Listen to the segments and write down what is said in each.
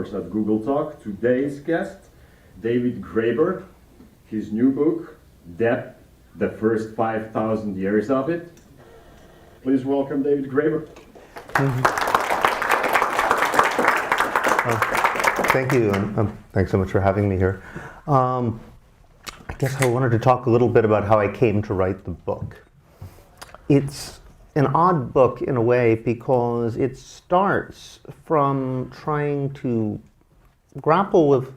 At Google Talk. Today's guest, David Graeber, his new book, Debt, the First 5,000 Years of It. Please welcome David Graeber. Thank you, and thanks so much for having me here. I guess I wanted to talk a little bit about how I came to write the book. It's an odd book in a way because it starts from trying to grapple with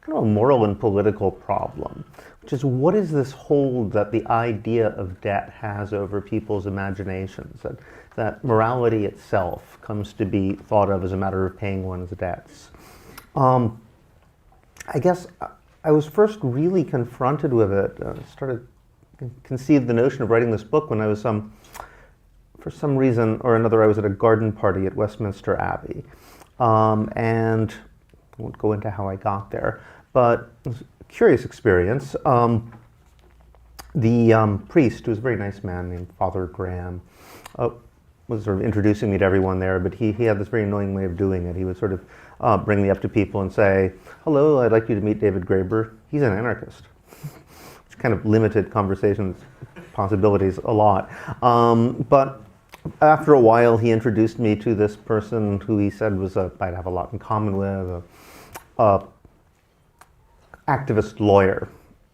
kind of a moral and political problem, which is what is this hold that the idea of debt has over people's imaginations, that morality itself comes to be thought of as a matter of paying one's debts. I guess I was first really confronted with it, conceived the notion of writing this book when I was for some reason or another, I was at a garden party at Westminster Abbey. And I won't go into how I got there, but it was a curious experience. The priest, who was a very nice man named Father Graham, was sort of introducing me to everyone there, but he had this very annoying way of doing it. He would sort of bring me up to people and say, "Hello, I'd like you to meet David Graeber. He's an anarchist," which kind of limited conversations possibilities a lot. But after a while, he introduced me to this person who he said I'd have a lot in common with, a activist lawyer,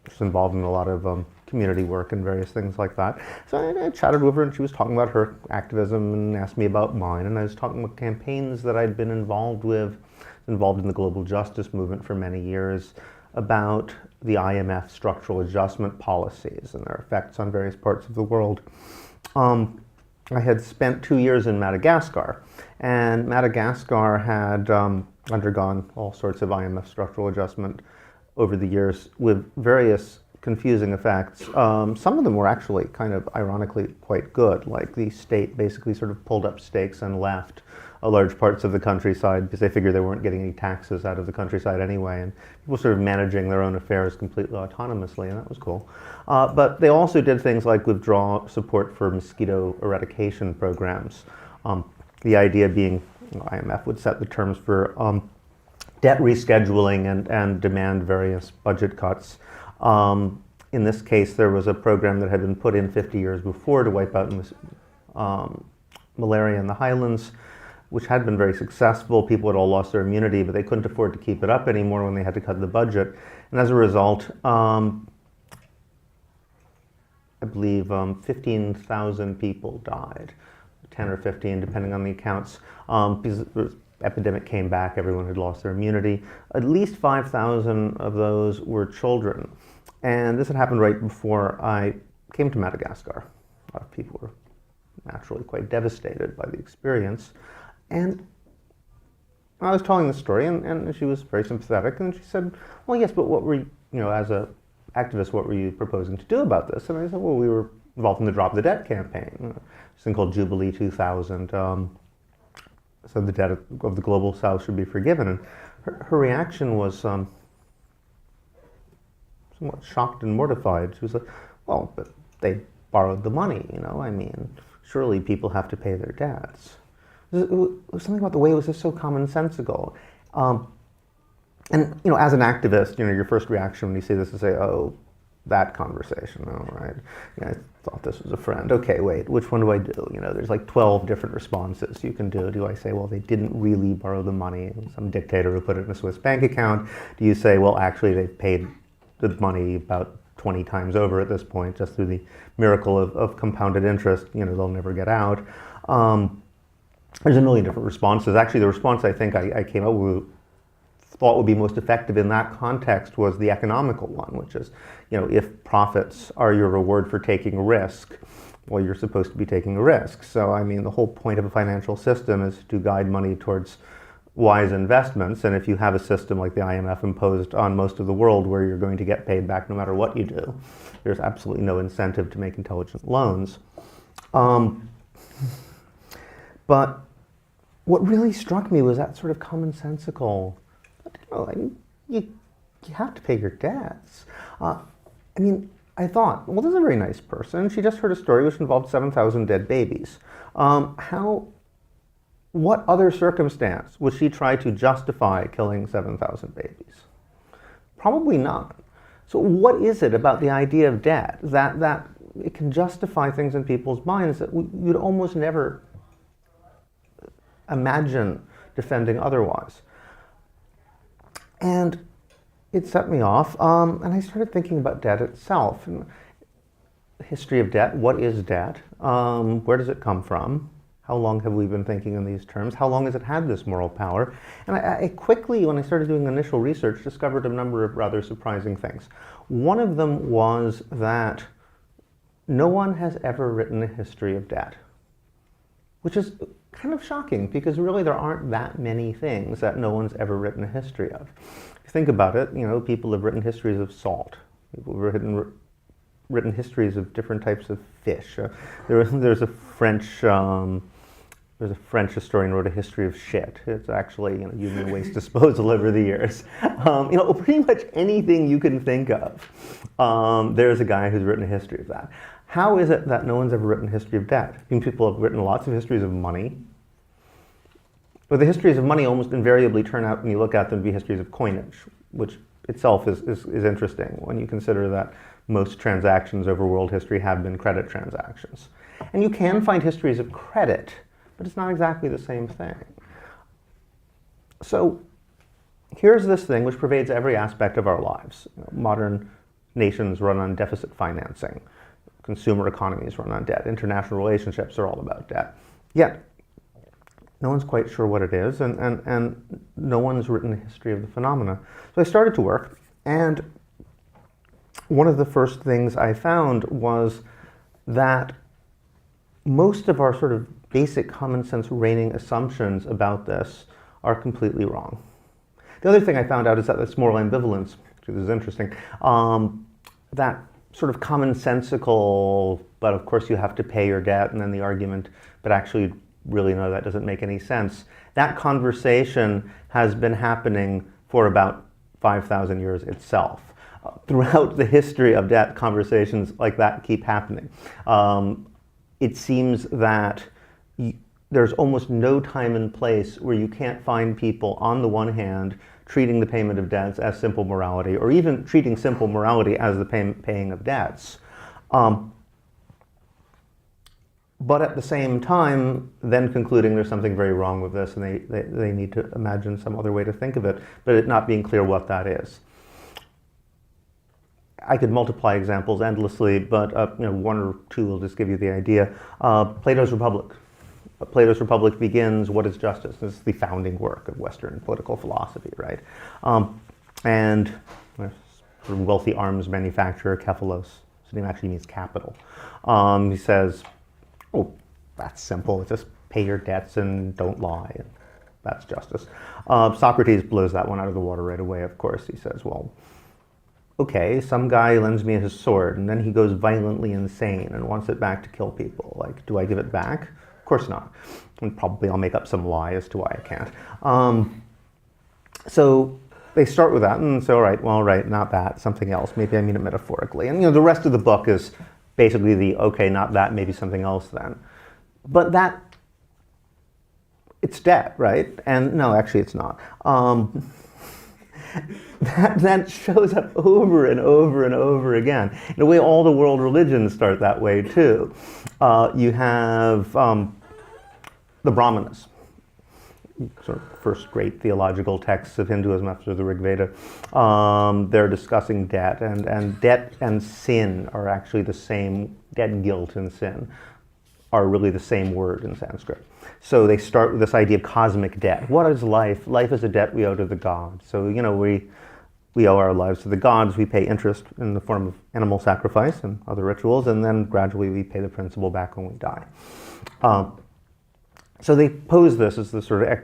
who's involved in a lot of community work and various things like that. So I chatted with her, and she was talking about her activism and asked me about mine. And I was talking about campaigns that I'd been involved in the global justice movement for many years, about the IMF structural adjustment policies and their effects on various parts of the world. I had spent 2 years in Madagascar, and Madagascar had undergone all sorts of IMF structural adjustment over the years with various confusing effects. Some of them were actually kind of ironically quite good, like the state basically sort of pulled up stakes and left large parts of the countryside because they figured they weren't getting any taxes out of the countryside anyway, and people sort of managing their own affairs completely autonomously, and that was cool. But they also did things like withdraw support for mosquito eradication programs. The idea being, IMF would set the terms for debt rescheduling and demand various budget cuts. In this case, there was a program that had been put in 50 years before to wipe out malaria in the highlands, which had been very successful. People had all lost their immunity, but they couldn't afford to keep it up anymore when they had to cut the budget. And as a result, I believe 15,000 people died, 10 or 15, depending on the accounts, because the epidemic came back, everyone had lost their immunity. At least 5,000 of those were children. And this had happened right before I came to Madagascar. A lot of people were naturally quite devastated by the experience. And I was telling the story, and she was very sympathetic, and she said, "Well, yes, but what were you, as an activist, what were you proposing to do about this?" And I said, "Well, we were involved in the Drop the Debt campaign, this thing called Jubilee 2000. So the debt of the global south should be forgiven." And her reaction was somewhat shocked and mortified. She was like, "Well, but they borrowed the money, I mean, surely people have to pay their debts." It was something about the way it was just so commonsensical. And, as an activist, your first reaction when you see this is say, "Oh, that conversation, oh, right. I thought this was a friend. Okay, wait, which one do I do?" There's like 12 different responses you can do. Do I say, "Well, they didn't really borrow the money, some dictator who put it in a Swiss bank account"? Do you say, "Well, actually, they've paid the money about 20 times over at this point, just through the miracle of compounded interest, they'll never get out"? There's a million different responses. Actually, the response I think I came up with, thought would be most effective in that context, was the economical one, which is, if profits are your reward for taking a risk, well, you're supposed to be taking a risk. So, I mean, the whole point of a financial system is to guide money towards wise investments, and if you have a system like the IMF imposed on most of the world where you're going to get paid back no matter what you do, there's absolutely no incentive to make intelligent loans. But what really struck me was that sort of commonsensical, you have to pay your debts. I thought, well, this is a very nice person. She just heard a story which involved 7,000 dead babies. How what other circumstance would she try to justify killing 7,000 babies? Probably not. So what is it about the idea of debt that it can justify things in people's minds that you'd almost never imagine defending otherwise? And it set me off, and I started thinking about debt itself. And the history of debt, what is debt? Where does it come from? How long have we been thinking in these terms? How long has it had this moral power? And I quickly, when I started doing initial research, discovered a number of rather surprising things. One of them was that no one has ever written a history of debt, which is kind of shocking because really there aren't that many things that no one's ever written a history of. If you think about it, people have written histories of salt. People have written histories of different types of fish. There's a French historian who wrote a history of shit. It's actually human waste disposal over the years. Pretty much anything you can think of, there's a guy who's written a history of that. How is it that no one's ever written a history of debt? People have written lots of histories of money, but the histories of money almost invariably turn out, when you look at them, to be histories of coinage, which itself is interesting when you consider that most transactions over world history have been credit transactions. And you can find histories of credit, but it's not exactly the same thing. So here's this thing which pervades every aspect of our lives. Modern nations run on deficit financing. Consumer economies run on debt. International relationships are all about debt. Yet, no one's quite sure what it is, and no one's written a history of the phenomena. So I started to work, and one of the first things I found was that most of our sort of basic common sense reigning assumptions about this are completely wrong. The other thing I found out is that this moral ambivalence, which is interesting, that sort of commonsensical, but of course you have to pay your debt, and then the argument, but actually really no, that doesn't make any sense. That conversation has been happening for about 5,000 years itself. Throughout the history of debt, conversations like that keep happening. It seems that there's almost no time and place where you can't find people, on the one hand, treating the payment of debts as simple morality, or even treating simple morality as the paying of debts. But at the same time, then concluding there's something very wrong with this, and they need to imagine some other way to think of it, but it not being clear what that is. I could multiply examples endlessly, but one or two will just give you the idea. Plato's Republic. Plato's Republic begins, what is justice? This is the founding work of Western political philosophy, right? And wealthy arms manufacturer, Kephalos, his name actually means capital. He says, oh, that's simple, just pay your debts and don't lie, and that's justice. Socrates blows that one out of the water right away, of course. He says, well, okay, some guy lends me his sword, and then he goes violently insane and wants it back to kill people. Like, do I give it back? Of course not. And probably I'll make up some lie as to why I can't. So they start with that, and so, all right, not that, something else. Maybe I mean it metaphorically. And the rest of the book is basically the, okay, not that, maybe something else then. But it's debt, right? And no, actually it's not. That shows up over and over and over again. In a way, all the world religions start that way too. You have the Brahmanas, sort of first great theological texts of Hinduism after the Rig Veda. They're discussing debt, and debt and sin are actually the same. Debt and guilt and sin are really the same word in Sanskrit. So they start with this idea of cosmic debt. What is life? Life is a debt we owe to the gods. So, we owe our lives to the gods. We pay interest in the form of animal sacrifice and other rituals, and then gradually we pay the principal back when we die. So they pose this as the sort of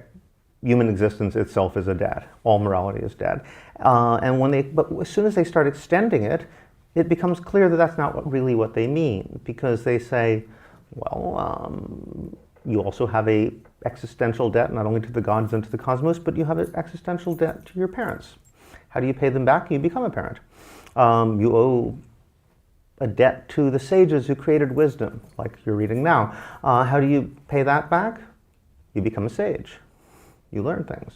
human existence itself is a debt. All morality is debt. But as soon as they start extending it, it becomes clear that that's not really what they mean, because they say, well, you also have a existential debt not only to the gods and to the cosmos, but you have an existential debt to your parents. How do you pay them back? You become a parent. You owe a debt to the sages who created wisdom, like you're reading now. How do you pay that back? you become a sage. You learn things.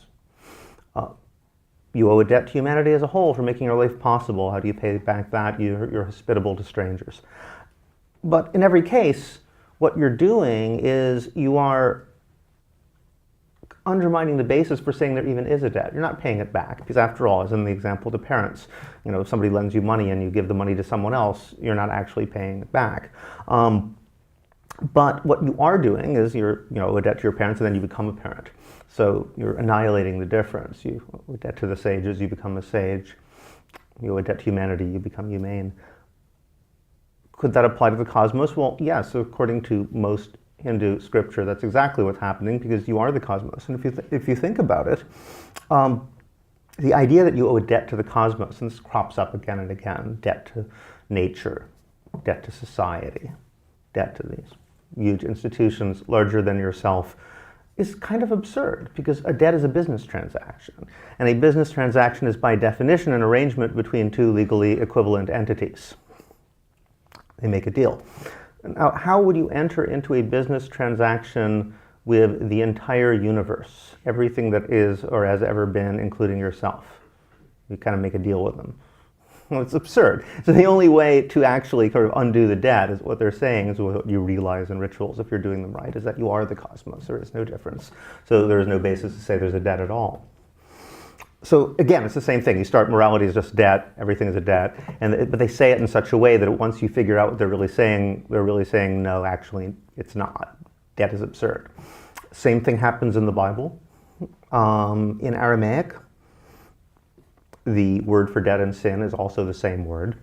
You owe a debt to humanity as a whole for making your life possible. How do you pay back that? You're hospitable to strangers. But in every case, what you're doing is you are undermining the basis for saying there even is a debt. You're not paying it back, because after all, as in the example to parents, if somebody lends you money and you give the money to someone else, you're not actually paying it back. But what you are doing is you owe a debt to your parents, and then you become a parent. So you're annihilating the difference. You owe a debt to the sages, you become a sage. You owe a debt to humanity, you become humane. Could that apply to the cosmos? Well, yes, according to most Hindu scripture, that's exactly what's happening, because you are the cosmos. And if you think about it, the idea that you owe a debt to the cosmos, and this crops up again and again, debt to nature, debt to society, debt to these huge institutions larger than yourself, is kind of absurd, because a debt is a business transaction. And a business transaction is by definition an arrangement between two legally equivalent entities. They make a deal. Now, how would you enter into a business transaction with the entire universe, everything that is or has ever been, including yourself? You kind of make a deal with them. Well, it's absurd. So the only way to actually sort of undo the debt is what they're saying, is what you realize in rituals, if you're doing them right, is that you are the cosmos. There is no difference. So there is no basis to say there's a debt at all. So again, it's the same thing. You start morality is just debt, everything is a debt, but they say it in such a way that once you figure out what they're really saying no, actually it's not. Debt is absurd. Same thing happens in the Bible. In Aramaic, the word for debt and sin is also the same word.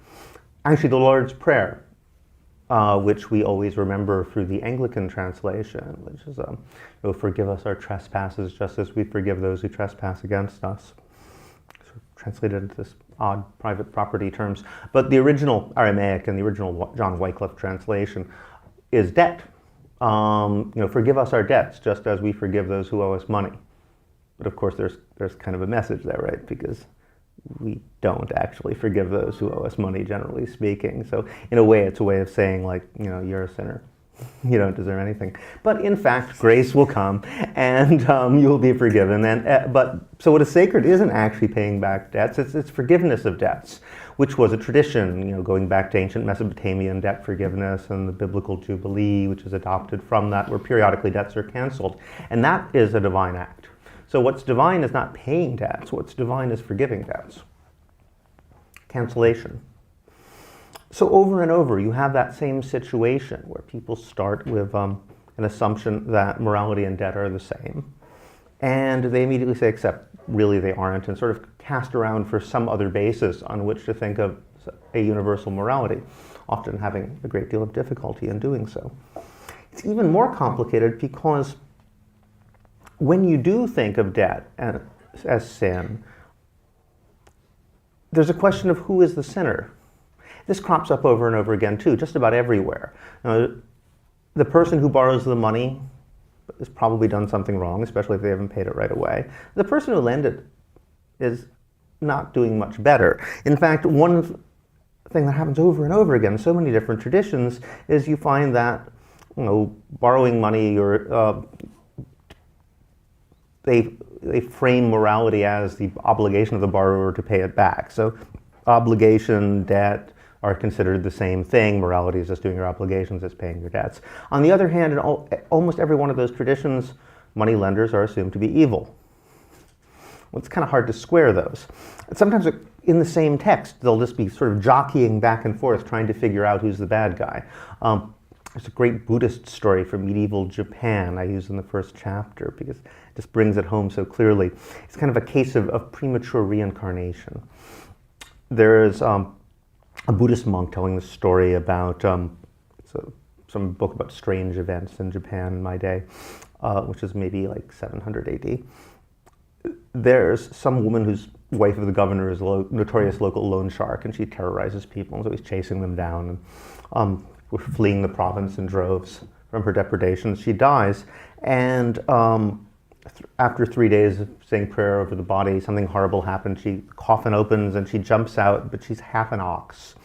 Actually, the Lord's Prayer, which we always remember through the Anglican translation, which is, forgive us our trespasses just as we forgive those who trespass against us. Translated into this odd private property terms. But the original Aramaic and the original John Wycliffe translation is debt. Forgive us our debts just as we forgive those who owe us money. But of course there's kind of a message there, right? Because we don't actually forgive those who owe us money, generally speaking. So in a way, it's a way of saying, like, you're a sinner. You don't deserve anything. But in fact, grace will come and you'll be forgiven. So what is sacred isn't actually paying back debts, it's forgiveness of debts, which was a tradition, going back to ancient Mesopotamian debt forgiveness and the biblical Jubilee, which is adopted from that, where periodically debts are canceled. And that is a divine act. So what's divine is not paying debts, what's divine is forgiving debts. Cancellation. So over and over, you have that same situation where people start with an assumption that morality and debt are the same. And they immediately say, except really they aren't, and sort of cast around for some other basis on which to think of a universal morality, often having a great deal of difficulty in doing so. It's even more complicated because when you do think of debt as sin, there's a question of who is the sinner. This crops up over and over again too, just about everywhere. The person who borrows the money has probably done something wrong, especially if they haven't paid it right away. The person who lent it is not doing much better. In fact, one thing that happens over and over again in so many different traditions is you find that borrowing money, or they frame morality as the obligation of the borrower to pay it back. So obligation, debt are considered the same thing. Morality is just doing your obligations, it's paying your debts. On the other hand, in almost every one of those traditions, money lenders are assumed to be evil. Well, it's kind of hard to square those. Sometimes in the same text, they'll just be sort of jockeying back and forth, trying to figure out who's the bad guy. There's a great Buddhist story from medieval Japan I use in the first chapter because it just brings it home so clearly. It's kind of a case of premature reincarnation. There's a Buddhist monk telling the story about some book about strange events in Japan in my day, which is maybe like 700 AD. There's some woman whose wife of the governor is a notorious local loan shark, and she terrorizes people, and so he's chasing them down. And we're fleeing the province in droves from her depredations. She dies, and after 3 days of saying prayer over the body, something horrible happens. The coffin opens and she jumps out, but she's half an ox.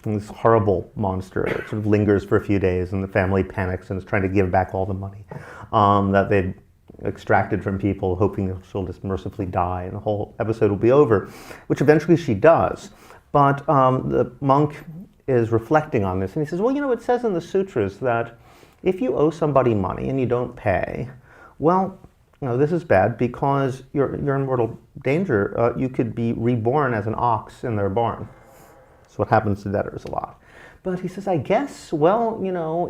And this horrible monster that sort of lingers for a few days, and the family panics and is trying to give back all the money that they'd extracted from people, hoping that she'll just mercifully die and the whole episode will be over, which eventually she does. But the monk is reflecting on this, and he says, well, it says in the sutras that if you owe somebody money and you don't pay, well, this is bad because you're in mortal danger. You could be reborn as an ox in their barn. That's what happens to debtors a lot. But he says, I guess, well,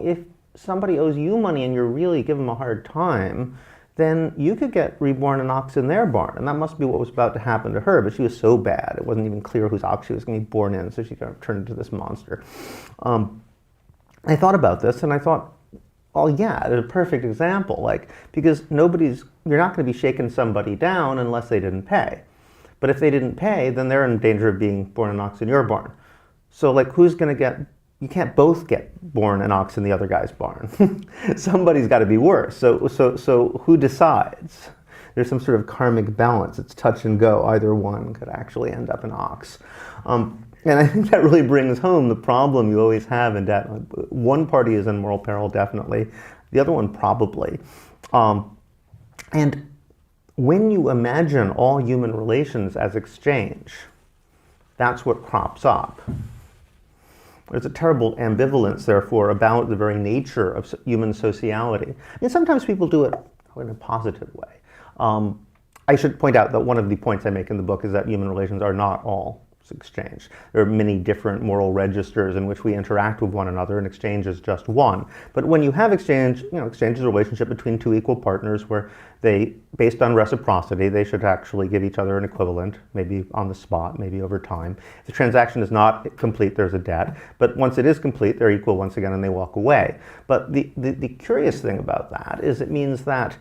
if somebody owes you money and you're really giving them a hard time, then you could get reborn an ox in their barn. And that must be what was about to happen to her, but she was so bad, it wasn't even clear whose ox she was going to be born in, so she kind of turned into this monster. I thought about this, and I thought, well, yeah, it's a perfect example, because you're not going to be shaking somebody down unless they didn't pay. But if they didn't pay, then they're in danger of being born an ox in your barn. So, who's going to get... You can't both get born an ox in the other guy's barn. Somebody's got to be worse. So who decides? There's some sort of karmic balance. It's touch and go. Either one could actually end up an ox. And I think that really brings home the problem you always have in debt. One party is in moral peril, definitely. The other one, probably. And when you imagine all human relations as exchange, that's what crops up. There's a terrible ambivalence, therefore, about the very nature of human sociality. And sometimes people do it in a positive way. I should point out that one of the points I make in the book is that human relations are not all exchange. There are many different moral registers in which we interact with one another, and exchange is just one. But when you have exchange, exchange is a relationship between two equal partners where based on reciprocity, they should actually give each other an equivalent, maybe on the spot, maybe over time. If the transaction is not complete, there's a debt. But once it is complete, they're equal once again and they walk away. But the curious thing about that is it means that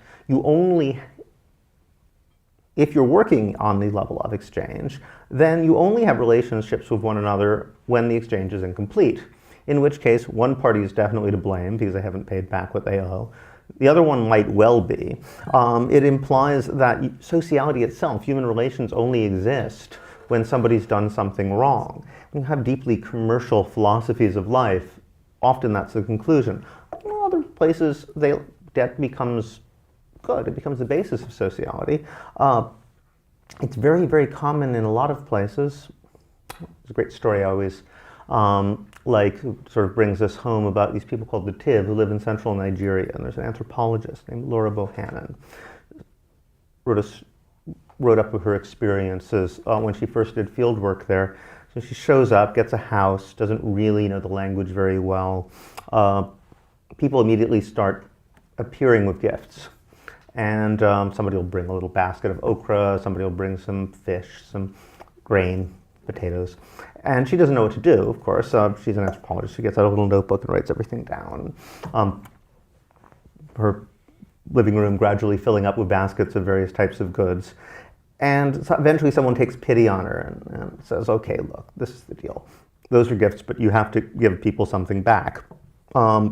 if you're working on the level of exchange, then you only have relationships with one another when the exchange is incomplete, in which case one party is definitely to blame because they haven't paid back what they owe. The other one might well be. It implies that sociality itself, human relations, only exist when somebody's done something wrong. When you have deeply commercial philosophies of life, often that's the conclusion. Other places, debt becomes good. It becomes the basis of sociality. It's very, very common in a lot of places. There's a great story I always sort of brings us home about these people called the Tiv who live in central Nigeria. And there's an anthropologist named Laura Bohannon. Wrote up her experiences when she first did field work there. So she shows up, gets a house, doesn't really know the language very well. People immediately start appearing with gifts. And somebody will bring a little basket of okra, somebody will bring some fish, some grain, potatoes. And she doesn't know what to do, of course. She's an anthropologist. She gets out a little notebook and writes everything down. Her living room gradually filling up with baskets of various types of goods. And so eventually someone takes pity on her and says, okay, look, this is the deal. Those are gifts, but you have to give people something back.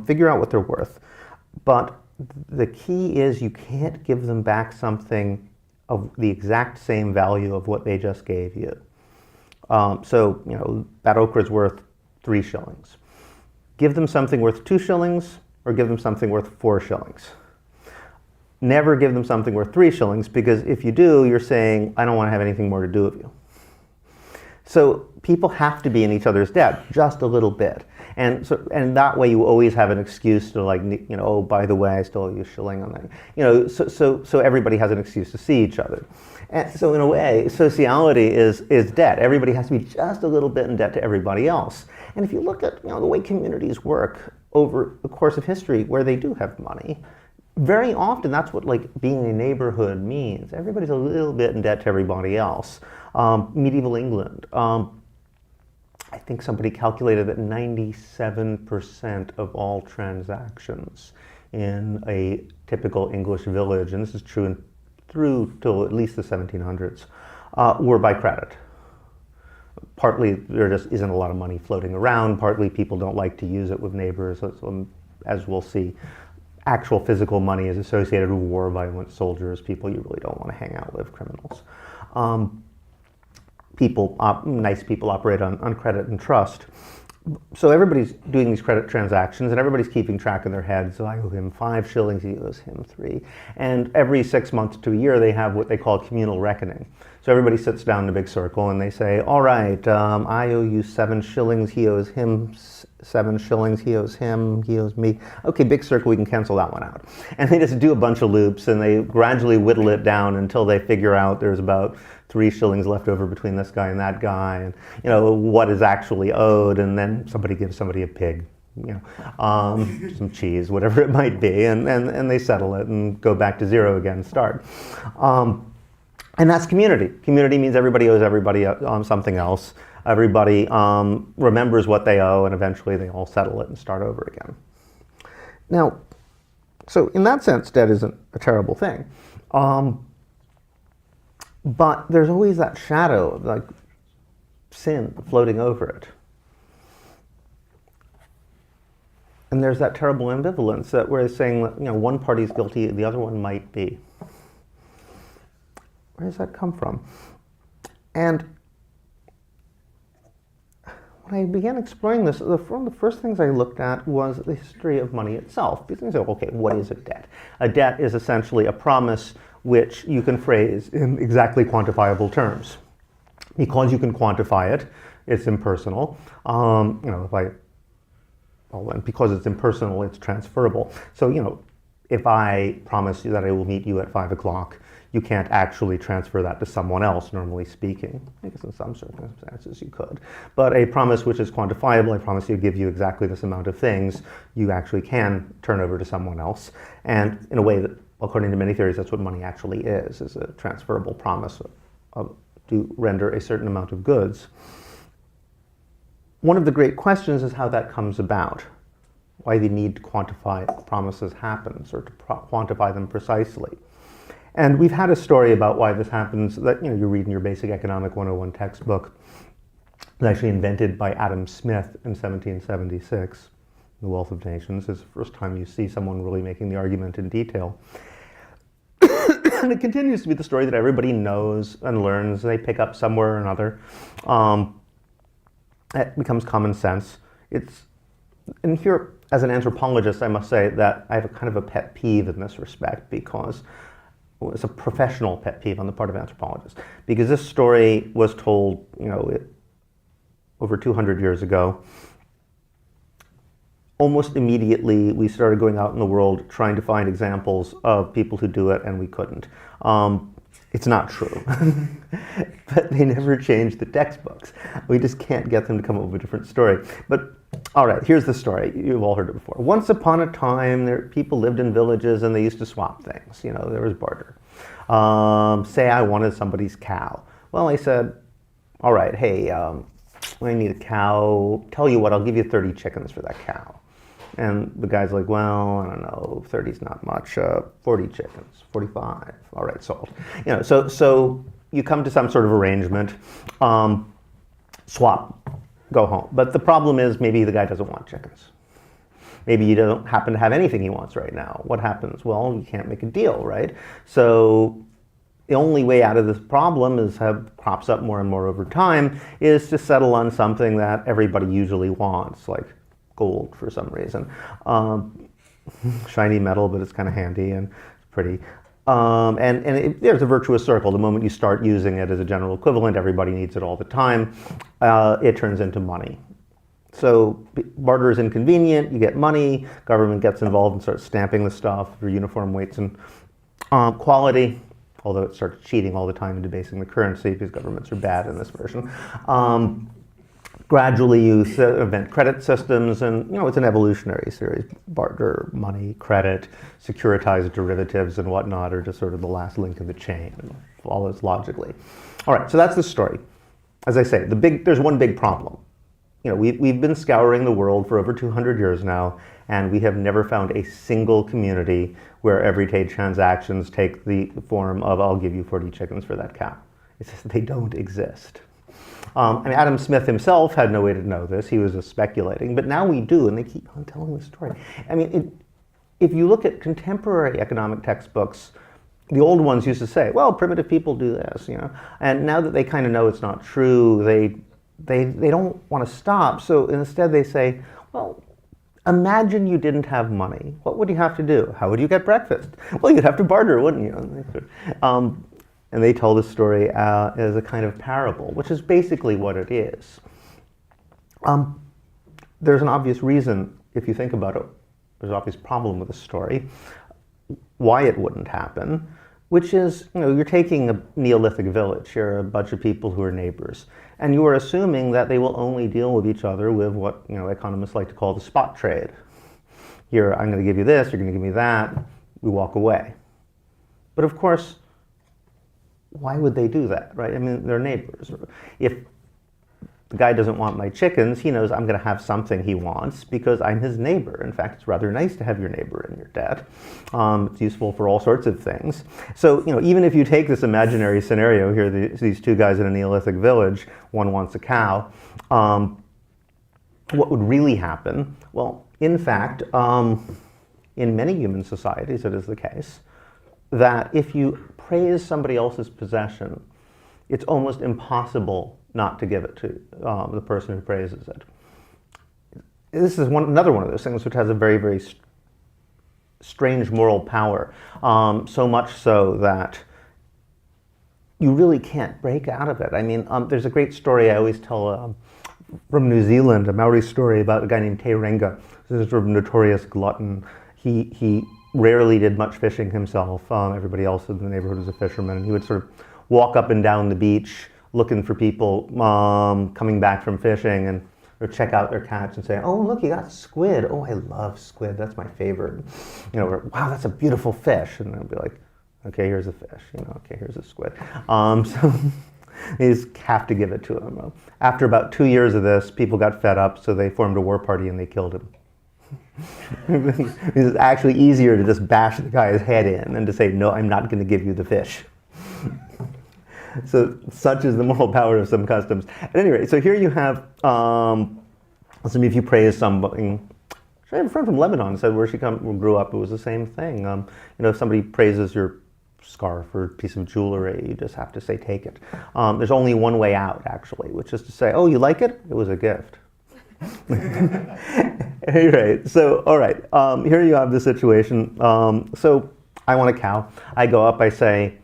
Figure out what they're worth. But the key is you can't give them back something of the exact same value of what they just gave you. So, that okra is worth 3 shillings. Give them something worth 2 shillings or give them something worth 4 shillings. Never give them something worth 3 shillings because if you do, you're saying, I don't want to have anything more to do with you. So people have to be in each other's debt just a little bit. And that way you always have an excuse to oh, by the way, I still owe you a shilling on that. So everybody has an excuse to see each other. And so in a way, sociality is debt. Everybody has to be just a little bit in debt to everybody else. And if you look at the way communities work over the course of history where they do have money, very often that's what being a neighborhood means. Everybody's a little bit in debt to everybody else. Medieval England, I think somebody calculated that 97% of all transactions in a typical English village, and this is true through till at least the 1700s, were by credit. Partly there just isn't a lot of money floating around, partly people don't like to use it with neighbors, as we'll see. Actual physical money is associated with war, violent soldiers, people you really don't want to hang out with, criminals. Nice people operate on credit and trust. So everybody's doing these credit transactions and everybody's keeping track in their heads. So I owe him 5 shillings, he owes him 3. And every 6 months to a year, they have what they call communal reckoning. So everybody sits down in a big circle and they say, all right, I owe you 7 shillings, he owes him 7 shillings, he owes him, he owes me. Okay, big circle, we can cancel that one out. And they just do a bunch of loops and they gradually whittle it down until they figure out there's about 3 shillings left over between this guy and that guy, and what is actually owed, and then somebody gives somebody a pig, some cheese, whatever it might be, and they settle it and go back to zero again, start. And that's community. Community means everybody owes everybody something else. Everybody remembers what they owe, and eventually they all settle it and start over again. Now, so in that sense, debt isn't a terrible thing. But there's always that shadow of like sin floating over it. And there's that terrible ambivalence that we're saying that one party's guilty, the other one might be. Where does that come from? And when I began exploring this, one of the first things I looked at was the history of money itself. Because I said, okay, what is a debt? A debt is essentially a promise which you can phrase in exactly quantifiable terms. Because you can quantify it, it's impersonal. And because it's impersonal, it's transferable. So, if I promise you that I will meet you at 5 o'clock, you can't actually transfer that to someone else, normally speaking. I guess in some circumstances you could. But a promise which is quantifiable, I promise you give you exactly this amount of things, you actually can turn over to someone else. And in a way that, according to many theories, that's what money actually is a transferable promise to render a certain amount of goods. One of the great questions is how that comes about, why the need to quantify promises happens, or to quantify them precisely. And we've had a story about why this happens that you read in your basic economic 101 textbook. It was actually invented by Adam Smith in 1776. The Wealth of Nations is the first time you see someone really making the argument in detail. And it continues to be the story that everybody knows and learns. They pick up somewhere or another. It becomes common sense. And here, as an anthropologist, I must say that I have a kind of a pet peeve in this respect, because it's a professional pet peeve on the part of anthropologists. Because this story was told, over 200 years ago. Almost immediately, we started going out in the world trying to find examples of people who do it, and we couldn't. It's not true. But they never changed the textbooks. We just can't get them to come up with a different story. But all right, here's the story. You've all heard it before. Once upon a time, people lived in villages and they used to swap things. There was barter. Say I wanted somebody's cow. Well, I said, all right, hey, I need a cow. Tell you what, I'll give you 30 chickens for that cow. And the guy's like, well, I don't know, 30's not much. 40 chickens, 45. All right, sold. So you come to some sort of arrangement, swap, go home. But the problem is maybe the guy doesn't want chickens. Maybe you don't happen to have anything he wants right now. What happens? Well, you can't make a deal, right? So the only way out of this problem crops up more and more over time, is to settle on something that everybody usually wants, like gold for some reason. Shiny metal, but it's kind of handy and pretty. There's a virtuous circle. The moment you start using it as a general equivalent, everybody needs it all the time, it turns into money. So barter is inconvenient, you get money, government gets involved and starts stamping the stuff for uniform weights and quality, although it starts cheating all the time and debasing the currency because governments are bad in this version. Gradually you invent credit systems, and it's an evolutionary series. Barter, money, credit, securitized derivatives and whatnot are just sort of the last link in the chain, and follows logically. All right, so that's the story. As I say, there's one big problem. We've been scouring the world for over 200 years now, and we have never found a single community where everyday transactions take the form of, I'll give you 40 chickens for that cow. It's just, they don't exist. Adam Smith himself had no way to know this. He was just speculating, but now we do, and they keep on telling the story. If you look at contemporary economic textbooks, the old ones used to say, well, primitive people do this, and now that they kind of know it's not true, they they don't want to stop. So instead they say, well, imagine you didn't have money. What would you have to do? How would you get breakfast? Well, you'd have to barter, wouldn't you? And they tell this story as a kind of parable, which is basically what it is. There's an obvious reason, if you think about it, there's an obvious problem with the story, why it wouldn't happen, which is, you're taking a Neolithic village. You're a bunch of people who are neighbors, and you are assuming that they will only deal with each other with what economists like to call the spot trade. Here, I'm going to give you this, you're going to give me that, we walk away. But of course, why would they do that, right? I mean, they're neighbors. If the guy doesn't want my chickens, he knows I'm going to have something he wants because I'm his neighbor. In fact, it's rather nice to have your neighbor in your debt. It's useful for all sorts of things. So, even if you take this imaginary scenario here, these two guys in a Neolithic village, one wants a cow, what would really happen? Well, in fact, in many human societies, it is the case that if you praise somebody else's possession, it's almost impossible not to give it to the person who praises it. This is another one of those things which has a very, very strange moral power, so much so that you really can't break out of it. I mean, there's a great story I always tell from New Zealand, a Maori story about a guy named Te Renga. This is a sort of notorious glutton. He rarely did much fishing himself. Everybody else in the neighborhood was a fisherman. And he would sort of walk up and down the beach looking for people coming back from fishing, and or check out their catch and say, oh, look, you got squid. Oh, I love squid. That's my favorite. Or, wow, that's a beautiful fish. And they'll be like, okay, here's a fish. Okay, here's a squid. So they just have to give it to him. After about 2 years of this, people got fed up, so they formed a war party and they killed him. It's actually easier to just bash the guy's head in than to say, no, I'm not going to give you the fish. So such is the moral power of some customs. At any rate, so here you have, if you praise somebody, I have a friend from Lebanon said where she grew up, it was the same thing. If somebody praises your scarf or piece of jewelry, you just have to say, take it. There's only one way out, actually, which is to say, oh, you like it? It was a gift. Anyway, so, all right, here you have the situation. So I want a cow. I go up, I say,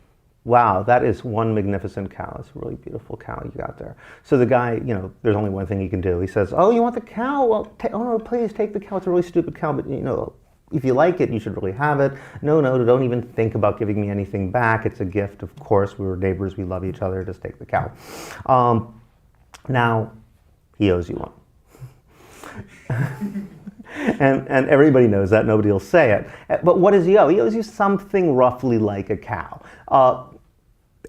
wow, that is one magnificent cow. It's a really beautiful cow you got there. So the guy, there's only one thing he can do. He says, oh, you want the cow? Well, oh no, please take the cow. It's a really stupid cow, but if you like it, you should really have it. No, don't even think about giving me anything back. It's a gift, of course. We were neighbors. We love each other. Just take the cow. Now, he owes you one. And everybody knows that. Nobody will say it. But what does he owe? He owes you something roughly like a cow.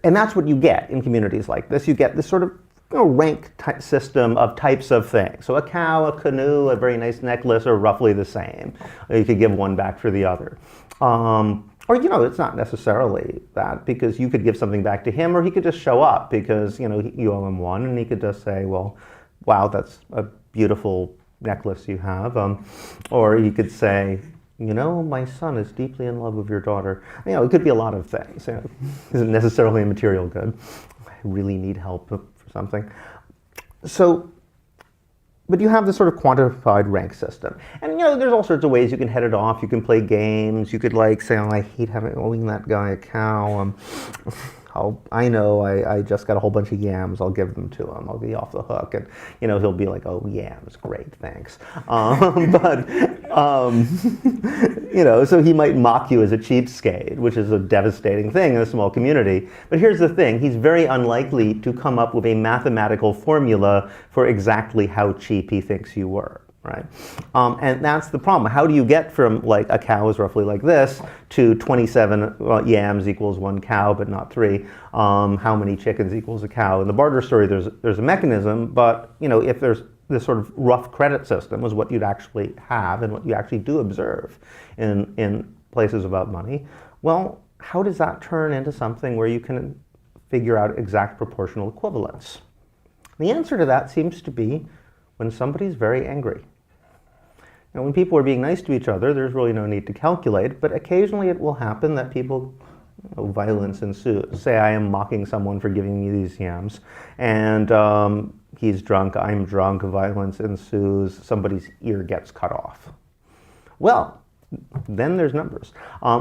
And that's what you get in communities like this. You get this sort of rank system of types of things. So a cow, a canoe, a very nice necklace are roughly the same. You could give one back for the other. Or, it's not necessarily that, because you could give something back to him, or he could just show up because, you owe him one, and he could just say, well, wow, that's a beautiful necklace you have. Or you could say, my son is deeply in love with your daughter. It could be a lot of things. It isn't necessarily a material good. I really need help for something. So, but you have this sort of quantified rank system. And, there's all sorts of ways you can head it off. You can play games. You could say, oh, I hate owing that guy a cow. I know, I just got a whole bunch of yams, I'll give them to him, I'll be off the hook, and he'll be like, oh, yams, great, thanks. So he might mock you as a cheapskate, which is a devastating thing in a small community. But here's the thing, he's very unlikely to come up with a mathematical formula for exactly how cheap he thinks you were. Right, and that's the problem. How do you get from a cow is roughly like this to 27 yams equals one cow, but not 3? How many chickens equals a cow? In the barter story, there's a mechanism, but if there's this sort of rough credit system is what you'd actually have and what you actually do observe in places without money. Well, how does that turn into something where you can figure out exact proportional equivalence? The answer to that seems to be when somebody's very angry. Now, when people are being nice to each other, there's really no need to calculate, but occasionally it will happen that people, violence ensues. Say I am mocking someone for giving me these yams, and he's drunk, I'm drunk, violence ensues, somebody's ear gets cut off. Well, then there's numbers.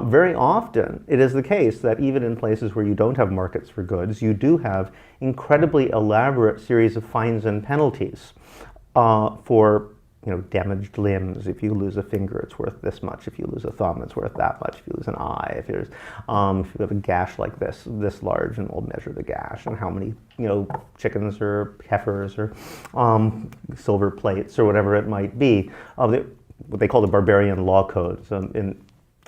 Very often, it is the case that even in places where you don't have markets for goods, you do have incredibly elaborate series of fines and penalties for damaged limbs. If you lose a finger, it's worth this much. If you lose a thumb, it's worth that much. If you lose an eye, if you have a gash like this large, and we'll measure the gash and how many chickens or heifers or silver plates or whatever it might be. What they call the barbarian law codes. It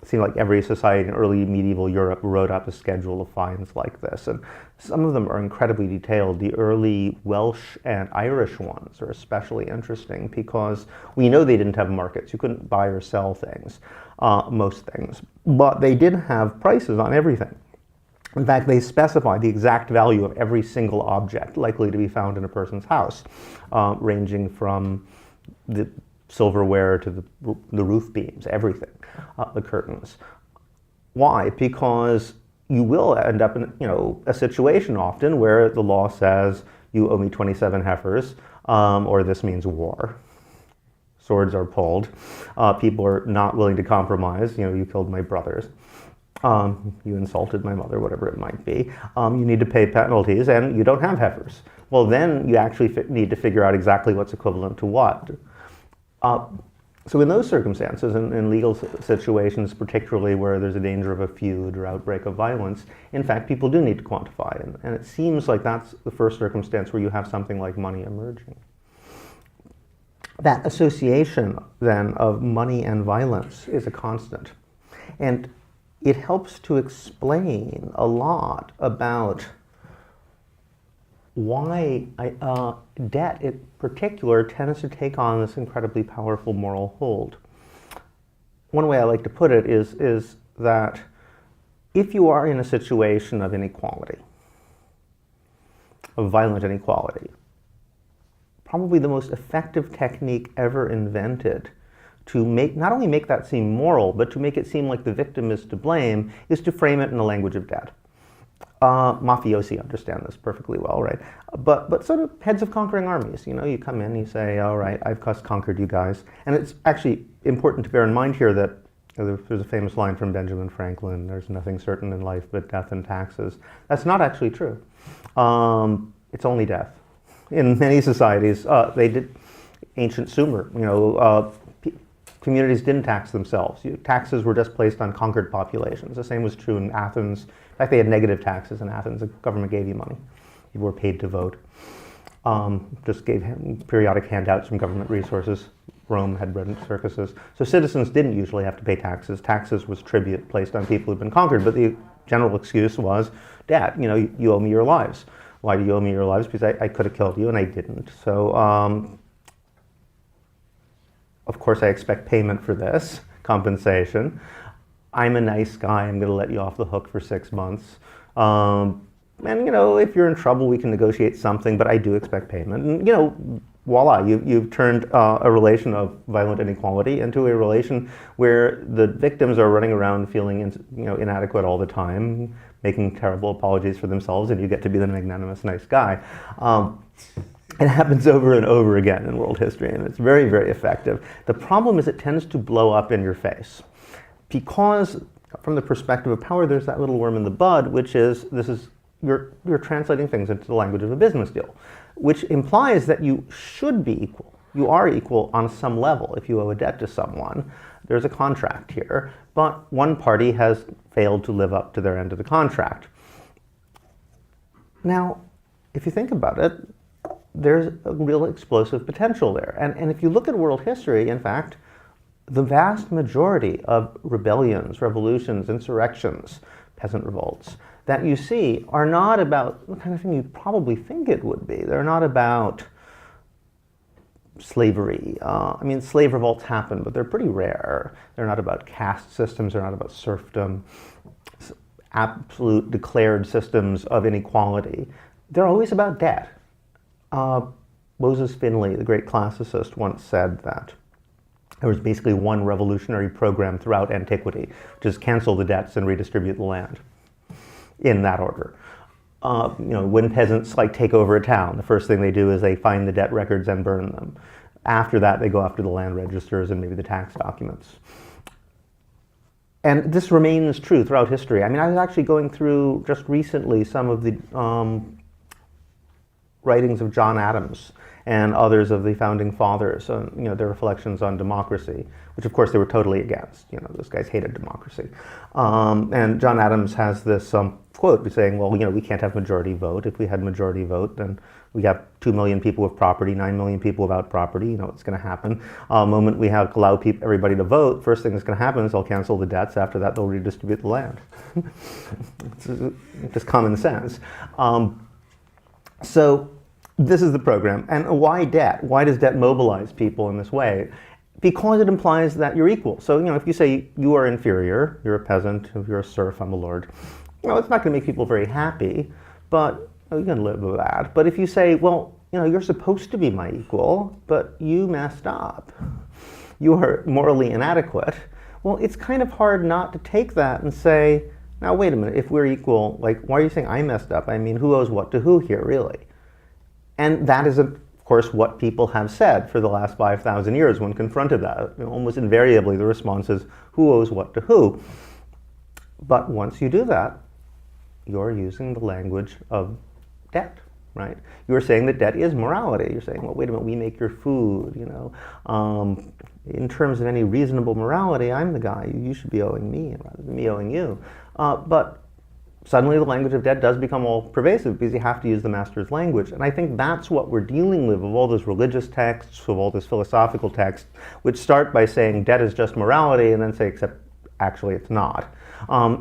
seemed like every society in early medieval Europe wrote up a schedule of fines like this, and some of them are incredibly detailed. The early Welsh and Irish ones are especially interesting because we know they didn't have markets. You couldn't buy or sell things, most things, but they did have prices on everything. In fact, they specify the exact value of every single object likely to be found in a person's house, ranging from the silverware to the roof beams, everything, the curtains. Why? Because you will end up in a situation often where the law says you owe me 27 heifers, or this means war. Swords are pulled. People are not willing to compromise. You killed my brothers. You insulted my mother, whatever it might be. You need to pay penalties, and you don't have heifers. Well, then you actually need to figure out exactly what's equivalent to what. So in those circumstances, in legal situations, particularly where there's a danger of a feud or outbreak of violence, in fact, people do need to quantify. And it seems like that's the first circumstance where you have something like money emerging. That association, then, of money and violence is a constant. And it helps to explain a lot about why debt in particular tends to take on this incredibly powerful moral hold. One way I like to put it is that if you are in a situation of inequality, of violent inequality, probably the most effective technique ever invented to not only make that seem moral, but to make it seem like the victim is to blame, is to frame it in the language of debt. Mafiosi understand this perfectly well, right? But sort of heads of conquering armies, you come in, you say, all right, I've conquered you guys. And it's actually important to bear in mind here that there's a famous line from Benjamin Franklin, there's nothing certain in life but death and taxes. That's not actually true. It's only death. In many societies, ancient Sumer, communities didn't tax themselves. Taxes were just placed on conquered populations. The same was true in Athens. In fact, they had negative taxes in Athens. The government gave you money. You were paid to vote. Just gave periodic handouts from government resources. Rome had bread and circuses. So citizens didn't usually have to pay taxes. Taxes was tribute placed on people who'd been conquered, but the general excuse was debt. You owe me your lives. Why do you owe me your lives? Because I could have killed you and I didn't. So, of course, I expect payment for this, compensation. I'm a nice guy, I'm gonna let you off the hook for 6 months. And if you're in trouble, we can negotiate something, but I do expect payment. And voila, you've turned a relation of violent inequality into a relation where the victims are running around feeling inadequate all the time, making terrible apologies for themselves, and you get to be the magnanimous nice guy. It happens over and over again in world history, and it's very, very effective. The problem is it tends to blow up in your face. Because from the perspective of power, there's that little worm in the bud, which is, you're translating things into the language of a business deal, which implies that you should be equal. You are equal on some level. If you owe a debt to someone, there's a contract here, but one party has failed to live up to their end of the contract. Now, if you think about it, there's a real explosive potential there. And if you look at world history, in fact, the vast majority of rebellions, revolutions, insurrections, peasant revolts that you see are not about the kind of thing you probably think it would be. They're not about slavery. Slave revolts happen, but they're pretty rare. They're not about caste systems. They're not about serfdom, absolute declared systems of inequality. They're always about debt. Moses Finley, the great classicist, once said that there was basically one revolutionary program throughout antiquity, which is cancel the debts and redistribute the land, in that order. when peasants like take over a town, the first thing they do is they find the debt records and burn them. After that, they go after the land registers and maybe the tax documents. And this remains true throughout history. I mean, I was actually going through just recently some of the writings of John Adams and others of the founding fathers, their reflections on democracy, which of course they were totally against. Those guys hated democracy. And John Adams has this quote saying, well, we can't have majority vote. If we had majority vote, then we have 2 million people with property, 9 million people without property. What's going to happen? The moment we allow everybody to vote, first thing that's going to happen is they'll cancel the debts. After that, they'll redistribute the land. It's just common sense. So this is the program. And why debt? Why does debt mobilize people in this way? Because it implies that you're equal. So, if you say you are inferior, you're a peasant, if you're a serf, I'm a lord, it's not going to make people very happy, but you can live with that. But if you say, well, you're supposed to be my equal, but you messed up, you are morally inadequate, well, it's kind of hard not to take that and say, now, wait a minute, if we're equal, why are you saying I messed up? I mean, who owes what to who here, really? And that is, of course, what people have said for the last 5,000 years when confronted that. Almost invariably, the response is, who owes what to who? But once you do that, you're using the language of debt, right? You're saying that debt is morality. You're saying, well, wait a minute, we make your food, in terms of any reasonable morality, I'm the guy. You should be owing me rather than me owing you. But suddenly the language of debt does become all pervasive because you have to use the master's language. And I think that's what we're dealing with all those religious texts, of all this philosophical text, which start by saying debt is just morality and then say, except actually it's not.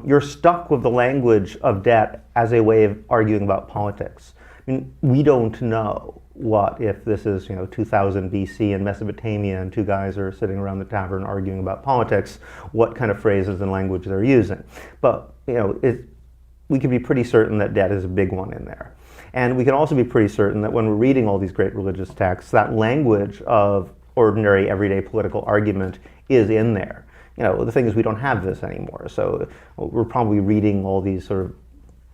You're stuck with the language of debt as a way of arguing about politics. I mean, we don't know what if this is 2000 BC in Mesopotamia and two guys are sitting around the tavern arguing about politics, what kind of phrases and language they're using. But we can be pretty certain that debt is a big one in there. And we can also be pretty certain that when we're reading all these great religious texts, that language of ordinary, everyday political argument is in there. The thing is, we don't have this anymore. So we're probably reading all these sort of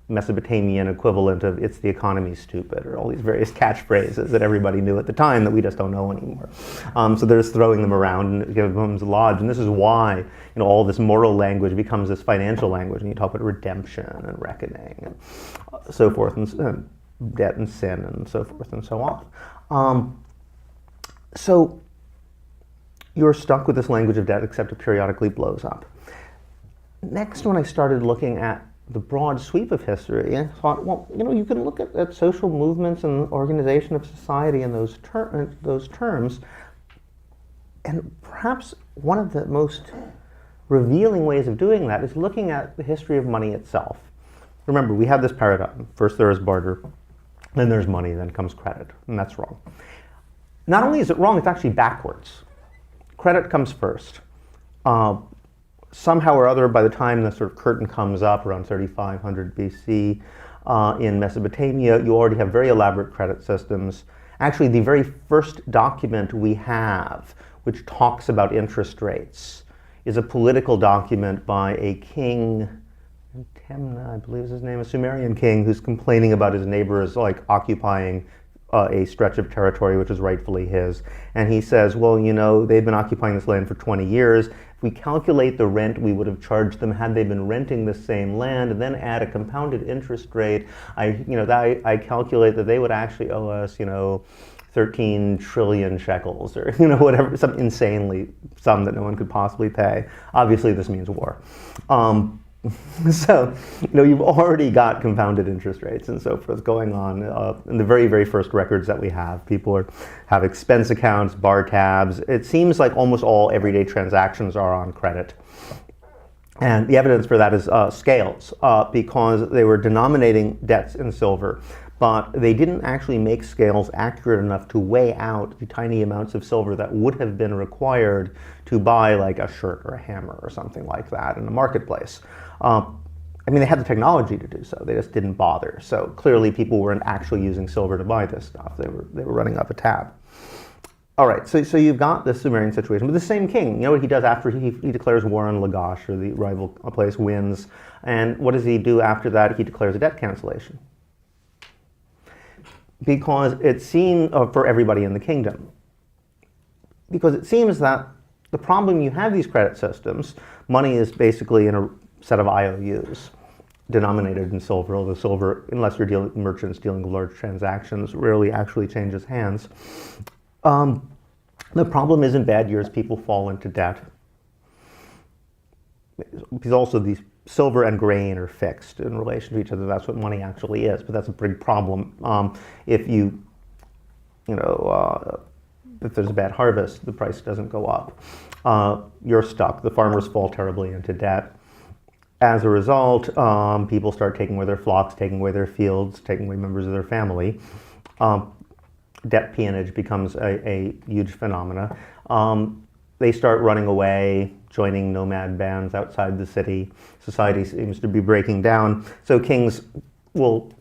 Mesopotamian equivalent of "it's the economy, stupid," or all these various catchphrases that everybody knew at the time that we just don't know anymore. So they're just throwing them around and it becomes lodged. And this is why all this moral language becomes this financial language. And you talk about redemption and reckoning and so forth, and debt and sin and so forth and so on. So you're stuck with this language of debt, except it periodically blows up. Next, when I started looking at the broad sweep of history, I thought, well, you can look at social movements and organization of society in those terms, and perhaps one of the most revealing ways of doing that is looking at the history of money itself. Remember, we have this paradigm. First there is barter, then there's money, then comes credit, and that's wrong. Not only is it wrong, it's actually backwards. Credit comes first. Somehow or other, by the time the sort of curtain comes up around 3500 BC in Mesopotamia, you already have very elaborate credit systems. Actually, the very first document we have, which talks about interest rates, is a political document by a king, Temna, I believe is his name, a Sumerian king, who's complaining about his neighbors occupying a stretch of territory which is rightfully his. And he says, well, they've been occupying this land for 20 years. If we calculate the rent we would have charged them had they been renting the same land, and then add a compounded interest rate, I calculate that they would actually owe us, 13 trillion shekels, or whatever, some insanely sum that no one could possibly pay. Obviously, this means war. So, you've already got compounded interest rates and so forth going on in the very, very first records that we have. People have expense accounts, bar tabs. It seems like almost all everyday transactions are on credit. And the evidence for that is scales, because they were denominating debts in silver, but they didn't actually make scales accurate enough to weigh out the tiny amounts of silver that would have been required to buy like a shirt or a hammer or something like that in the marketplace. They had the technology to do so, they just didn't bother. So clearly people weren't actually using silver to buy this stuff. They were running up a tab. All right, so you've got this Sumerian situation, but the same king, you know what he does after he declares war on Lagash, or the rival place, wins, and what does he do after that? He declares a debt cancellation. because it seems, for everybody in the kingdom, because it seems that the problem you have these credit systems, money is basically in a set of IOUs denominated in silver, although silver, unless you're merchants dealing with large transactions, rarely actually changes hands. The problem is in bad years, people fall into debt. Because also these silver and grain are fixed in relation to each other. That's what money actually is, but that's a big problem. If if there's a bad harvest, the price doesn't go up. You're stuck. The farmers fall terribly into debt. As a result, people start taking away their flocks, taking away their fields, taking away members of their family. Debt peonage becomes a huge phenomena. They start running away, joining nomad bands outside the city. Society seems to be breaking down. So kings will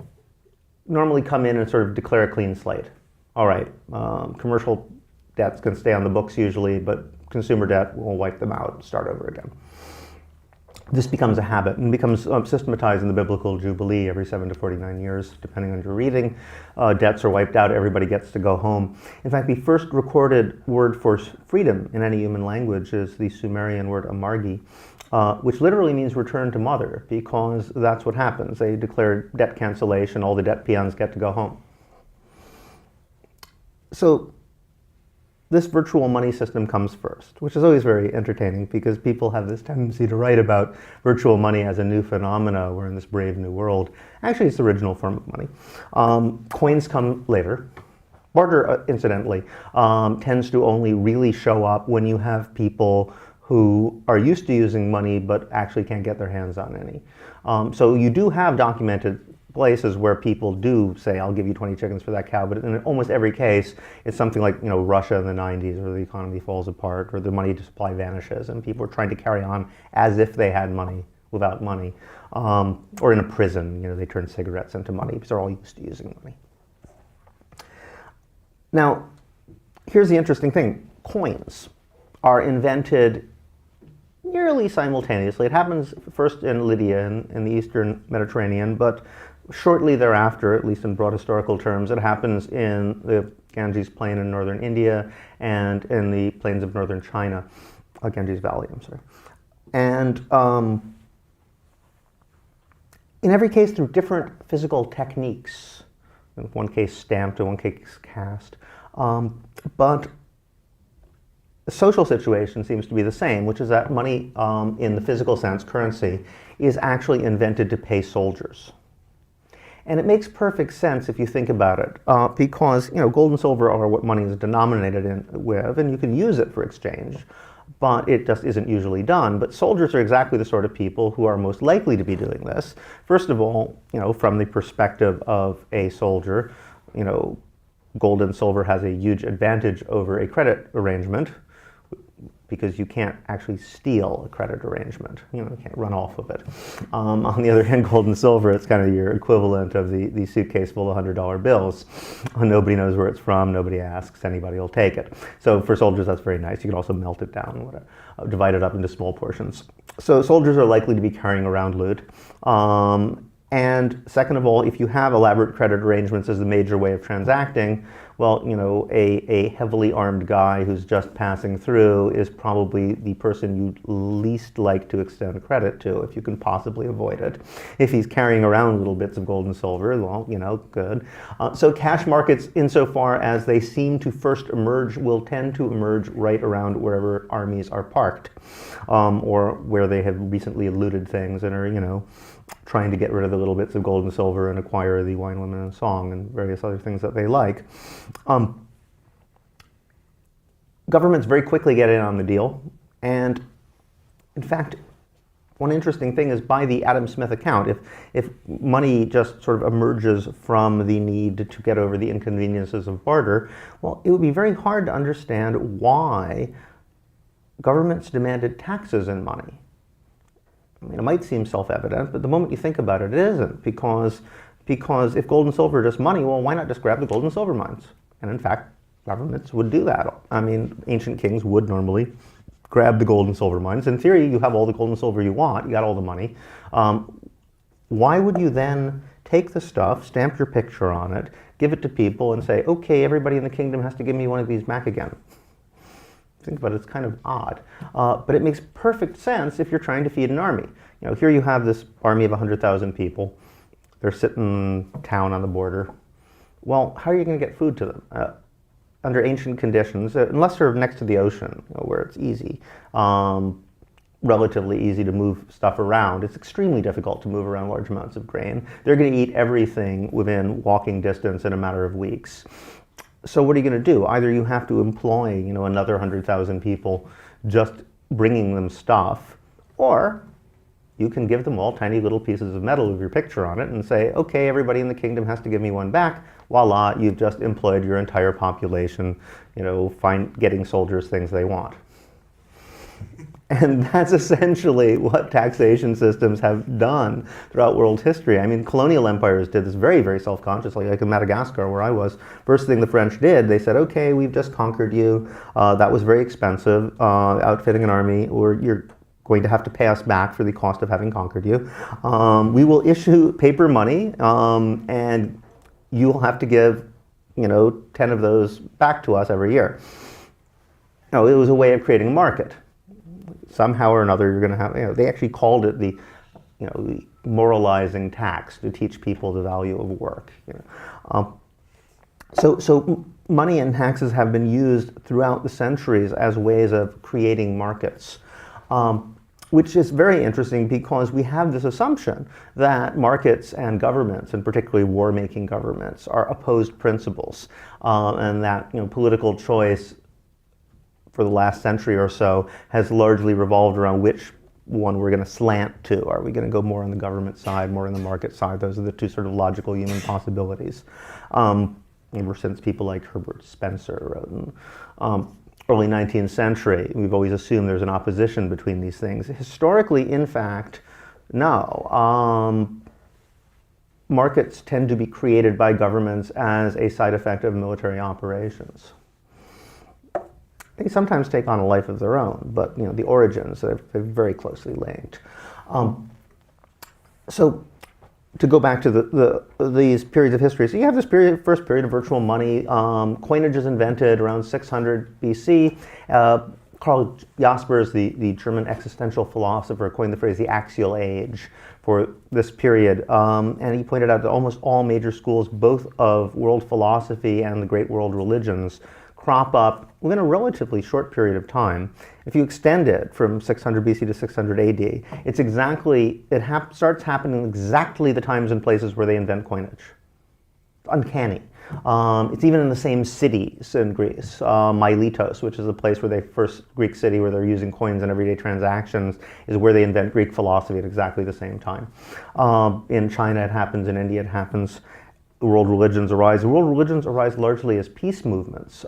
normally come in and sort of declare a clean slate. All right, commercial debts can stay on the books usually, but consumer debt will wipe them out and start over again. This becomes a habit and becomes systematized in the biblical Jubilee every 7 to 49 years, depending on your reading. Debts are wiped out, everybody gets to go home. In fact, the first recorded word for freedom in any human language is the Sumerian word amargi, which literally means return to mother, because that's what happens. They declare debt cancellation, all the debt peons get to go home. So this virtual money system comes first, which is always very entertaining because people have this tendency to write about virtual money as a new phenomena. We're in this brave new world. Actually, it's the original form of money. Coins come later. Barter, incidentally, tends to only really show up when you have people who are used to using money but actually can't get their hands on any. So you do have documented places where people do say, I'll give you 20 chickens for that cow, but in almost every case, it's something like, Russia in the 90s, where the economy falls apart, or the money supply vanishes, and people are trying to carry on as if they had money without money. Or in a prison, they turn cigarettes into money, because they're all used to using money. Now, here's the interesting thing. Coins are invented nearly simultaneously. It happens first in Lydia in the Eastern Mediterranean, but shortly thereafter, at least in broad historical terms, it happens in the Ganges Plain in northern India and in the plains of northern China, Ganges Valley, I'm sorry. And in every case, through different physical techniques. In one case stamped, in one case cast. But the social situation seems to be the same, which is that money in the physical sense, currency, is actually invented to pay soldiers. And it makes perfect sense if you think about it, because gold and silver are what money is denominated with, and you can use it for exchange, but it just isn't usually done. But soldiers are exactly the sort of people who are most likely to be doing this. First of all, from the perspective of a soldier, gold and silver has a huge advantage over a credit arrangement, because you can't actually steal a credit arrangement. You can't run off of it. On the other hand, gold and silver, it's kind of your equivalent of the suitcase full of $100 bills. Nobody knows where it's from, nobody asks, anybody will take it. So for soldiers, that's very nice. You can also melt it down, divide it up into small portions. So soldiers are likely to be carrying around loot. And second of all, if you have elaborate credit arrangements as the major way of transacting, well, a heavily armed guy who's just passing through is probably the person you'd least like to extend credit to if you can possibly avoid it. If he's carrying around little bits of gold and silver, well, good. So cash markets, insofar as they seem to first emerge, will tend to emerge right around wherever armies are parked, or where they have recently looted things and are, trying to get rid of the little bits of gold and silver and acquire the wine, women, and song and various other things that they like. Governments very quickly get in on the deal. And in fact, one interesting thing is by the Adam Smith account, if money just sort of emerges from the need to get over the inconveniences of barter, well, it would be very hard to understand why governments demanded taxes in money. It might seem self-evident, but the moment you think about it, it isn't, because if gold and silver are just money, well, why not just grab the gold and silver mines? And in fact, governments would do that. Ancient kings would normally grab the gold and silver mines. In theory, you have all the gold and silver you want, you got all the money. Why would you then take the stuff, stamp your picture on it, give it to people, and say, okay, everybody in the kingdom has to give me one of these back again. Think about it, it's kind of odd. But it makes perfect sense if you're trying to feed an army. Here you have this army of 100,000 people. They're sitting in town on the border. Well, how are you going to get food to them? Under ancient conditions, unless they're next to the ocean, where it's easy, relatively easy to move stuff around, it's extremely difficult to move around large amounts of grain. They're going to eat everything within walking distance in a matter of weeks. So what are you going to do? Either you have to employ, another 100,000 people just bringing them stuff, or you can give them all tiny little pieces of metal with your picture on it and say, okay, everybody in the kingdom has to give me one back. Voila, you've just employed your entire population, getting soldiers things they want. And that's essentially what taxation systems have done throughout world history. I mean, colonial empires did this very, very self-consciously, like in Madagascar, where I was. First thing the French did, they said, okay, we've just conquered you. That was very expensive, outfitting an army, or you're going to have to pay us back for the cost of having conquered you. We will issue paper money, and you'll have to give, 10 of those back to us every year. It was a way of creating a market. Somehow or another, you're going to have, they actually called it the moralizing tax, to teach people the value of work. So money and taxes have been used throughout the centuries as ways of creating markets, which is very interesting because we have this assumption that markets and governments, and particularly war-making governments, are opposed principles, and that political choice for the last century or so has largely revolved around which one we're going to slant to. Are we going to go more on the government side, more on the market side? Those are the two sort of logical human possibilities. Ever since people like Herbert Spencer wrote in early 19th century, we've always assumed there's an opposition between these things. Historically, in fact, no. Markets tend to be created by governments as a side effect of military operations. They sometimes take on a life of their own, but the origins are very closely linked. So to go back to these periods of history, so you have this first period of virtual money. Coinage is invented around 600 BC. Karl Jaspers, the German existential philosopher, coined the phrase the axial age for this period. And he pointed out that almost all major schools, both of world philosophy and the great world religions, crop up within a relatively short period of time. If you extend it from 600 BC to 600 AD, it starts happening exactly the times and places where they invent coinage. It's uncanny. It's even in the same cities in Greece. Miletos, which is the place where first Greek city where they're using coins in everyday transactions, is where they invent Greek philosophy at exactly the same time. In China it happens, in India it happens. The world religions arise. The world religions arise largely as peace movements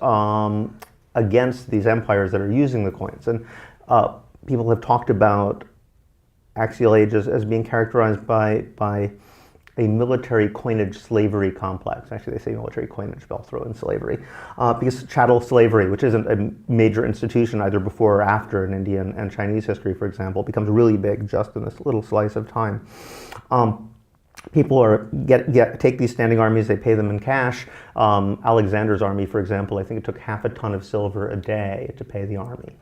against these empires that are using the coins. And people have talked about axial ages as being characterized by a military coinage slavery complex. Actually, they say military coinage, but I'll throw in slavery. Because chattel slavery, which isn't a major institution either before or after in Indian and Chinese history, for example, becomes really big just in this little slice of time. People take these standing armies, they pay them in cash. Alexander's army, for example, I think it took half a ton of silver a day to pay the army.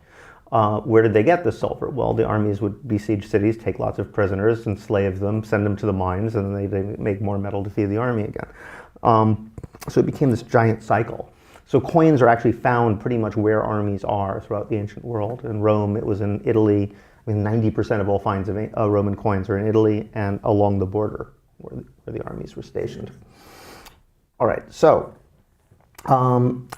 Where did they get the silver? Well, the armies would besiege cities, take lots of prisoners, enslave them, send them to the mines, and then they make more metal to feed the army again. So it became this giant cycle. So coins are actually found pretty much where armies are throughout the ancient world. In Rome, it was in Italy. 90% of all finds of Roman coins are in Italy and along the border, where the armies were stationed. All right, so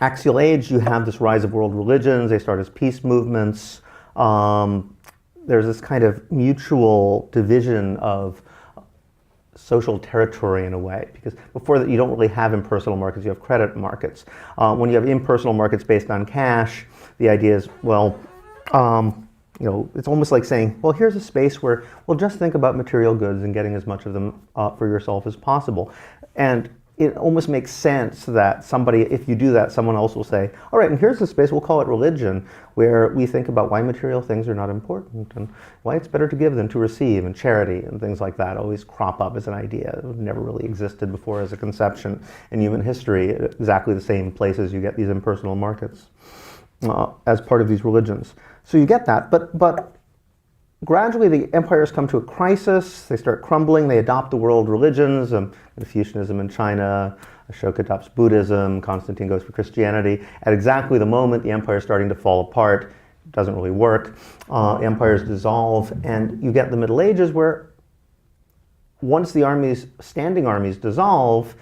axial age, you have this rise of world religions. They start as peace movements. There's this kind of mutual division of social territory in a way, because before that you don't really have impersonal markets, you have credit markets. When you have impersonal markets based on cash, the idea is, well, it's almost like saying, well, here's a space where, well, just think about material goods and getting as much of them for yourself as possible. And it almost makes sense that somebody, if you do that, someone else will say, all right, and here's the space, we'll call it religion, where we think about why material things are not important and why it's better to give than to receive, and charity and things like that always crop up as an idea. It never really existed before as a conception in human history, exactly the same places you get these impersonal markets as part of these religions. So you get that, but gradually, the empires come to a crisis. They start crumbling. They adopt the world religions. Confucianism in China. Ashoka adopts Buddhism. Constantine goes for Christianity. At exactly the moment the empire is starting to fall apart, it doesn't really work. Empires dissolve, and you get the Middle Ages, where once the standing armies dissolve,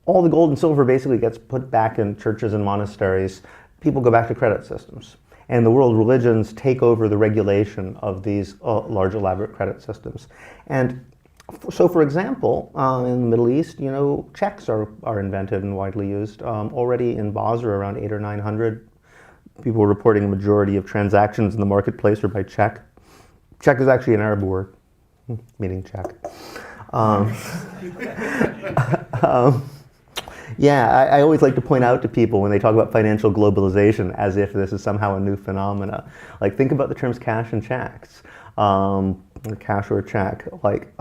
all the gold and silver basically gets put back in churches and monasteries. People go back to credit systems. And the world religions take over the regulation of these large, elaborate credit systems. And so, for example, in the Middle East, checks are invented and widely used. Already in Basra, around 800 or 900, people were reporting a majority of transactions in the marketplace are by check. Check is actually an Arab word, meaning check. Yeah, I always like to point out to people when they talk about financial globalization as if this is somehow a new phenomena. Like, think about the terms cash and checks. Cash or check. Like,